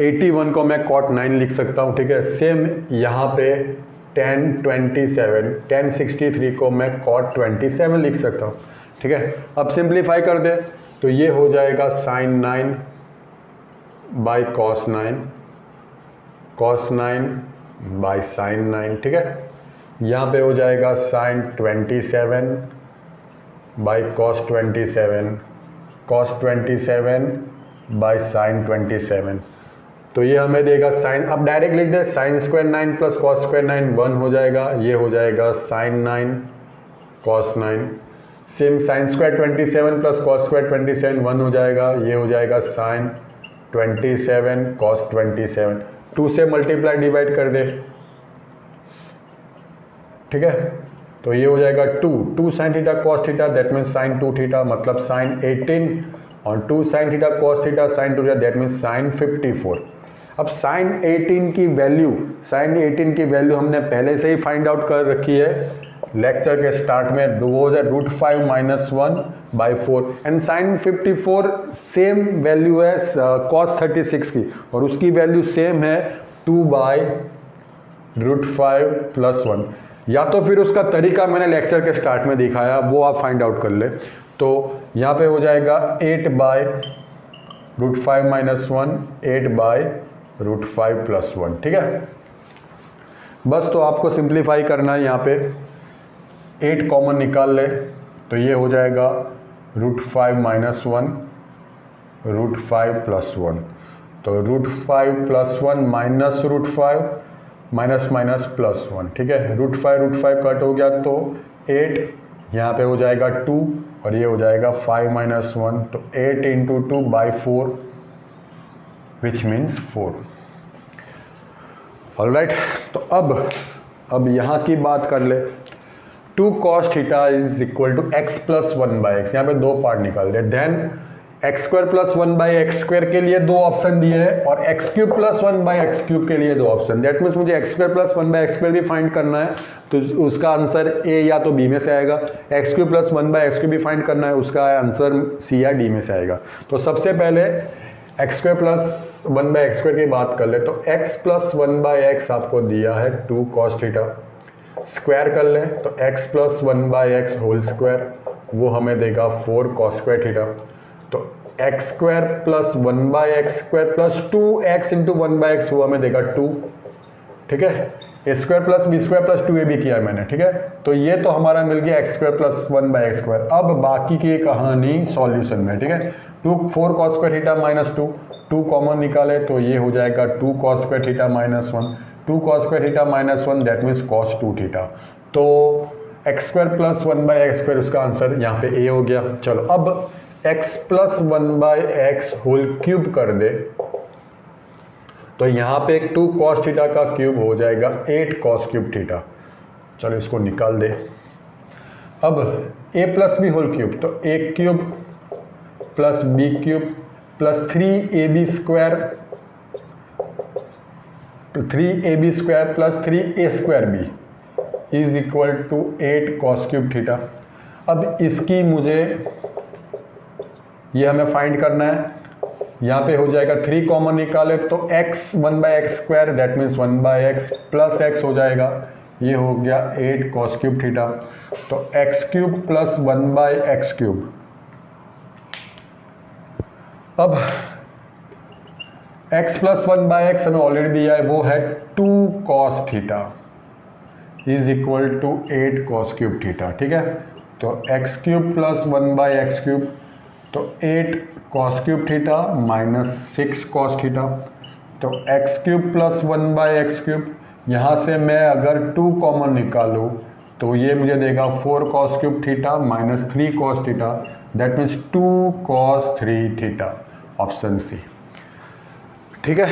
81 को मैं cot 9 लिख सकता हूँ, ठीक है। सेम यहाँ पे 10 27 10 63 को मैं cot 27 लिख सकता हूँ, ठीक है। अब सिंप्लीफाई कर दे तो ये हो जाएगा sin 9 by cos 9 cos 9 by sin 9, ठीक है। यहाँ पे हो जाएगा sin 27 by cos 27 cos 27 by sin 27। तो ये हमें देगा sin, अब डायरेक्ट लिख दे sin square 9 plus cos square 9 1 हो जाएगा, ये हो जाएगा sin 9 cos 9। Same sin square 27 plus cos square 27 1 हो जाएगा, ये हो जाएगा sin 27 cos 27। 2 से मल्टीप्लाई डिवाइड कर दे, ठीक है। तो ये हो जाएगा 2 sin theta cos theta, that means sin 2 theta, मतलब sin 18 और 2 sin theta cos theta sin 2 theta, that means sin 54। अब sin 18 की वैल्यू हमने पहले से ही फाइंड आउट कर रखी है लेक्चर के स्टार्ट में, वो है √5 minus 1 by 4 and sin 54 same value है cos 36 की और उसकी वैल्यू सेम है 2 बाई √5 प्लस 1। या तो फिर उसका तरीका मैंने लेक्चर के स्टार्ट में दिखाया, वो आप फाइंड आउट कर ले। तो यहाँ पे हो जाएगा 8 बाई √5 माइनस 1 8 बाई √5 प्लस 1, ठीक है। बस तो आपको सिंप्लीफाई करना है, यहाँ पे 8 कॉमन निकाल ले तो ये हो जाएगा √5 माइनस 1 √5 प्लस 1। तो √5 plus 1 minus √5 minus minus plus 1, ठीक है। √5 कट हो गया तो 8 यहाँ पे हो जाएगा 2 और ये हो जाएगा 5 माइनस 1, तो 8 into 2 by 4 which means 4। Alright, तो अब यहाँ की बात कर ले। 2 cos theta is equal to x plus 1 by x, यहाँ पे 2 पार्ट निकाल दे। Then x square plus 1 by x square के लिए 2 ऑप्शन दिए हैं और x cube plus 1 by x cube के लिए 2 ऑप्शन। दैट मीन्स मुझे x square plus 1 by x square भी फाइंड करना है, तो उसका आंसर ए या तो बी में से आएगा। X cube plus 1 by x cube भी फाइंड करना है, उसका आंसर सी या डी में से आएगा। तो सबसे पहले x square plus 1 by x square की बात कर ले तो एक्स प्लस 1 बाई एक्स आपको दिया है 2 cos थीटा, स्क्वायर कर लें तो x plus 1 by x whole square, वो हमें देगा 4 cos स्क्वायर थीटा। तो x square plus 1 by x square plus 2x into 1 by x, वो हमें देगा 2, ठीक है। A square plus b square plus 2ab किया है मैंने, ठीक है। तो ये तो हमारा मिल गया x square plus 1 by x square. अब बाकी की कहानी सॉल्यूशन में, ठीक है। 4 cos square theta minus 2 common निकाले तो ये हो जाएगा 2 cos square theta minus 1, 2 cos square theta minus 1 that means cos 2 theta. तो x square plus 1 by x square उसका आंसर यहाँ पे ए हो गया। चलो अब x plus 1 by x whole cube कर दे तो यहाँ पे 2 cos थीटा का क्यूब हो जाएगा 8 cos क्यूब थीटा। चलो इसको निकाल दे। अब a plus b whole cube, तो a cube plus b cube plus 3ab square plus 3a square b is equal to 8 cos cube theta. अब इसकी मुझे ये हमें फाइंड करना है, यहाँ पे हो जाएगा 3 कॉमन निकाले तो x 1 by x square that means 1 by x plus x हो जाएगा, ये हो गया 8 cos क्यूब थीटा। तो x cube plus 1 by x cube. अब x प्लस 1 बाई एक्स हमें ऑलरेडी दिया है, वो है 2 cos theta is equal to 8 cos cube theta, ठीक है। तो x cube plus 1 by x cube, तो 8 cos cube theta minus 6 cos theta. तो x cube plus 1 by x cube, यहाँ से मैं अगर 2 कॉमन निकालूँ तो ये मुझे देगा 4 cos cube theta minus 3 cos theta, that means 2 cos 3 theta, option C. ठीक है।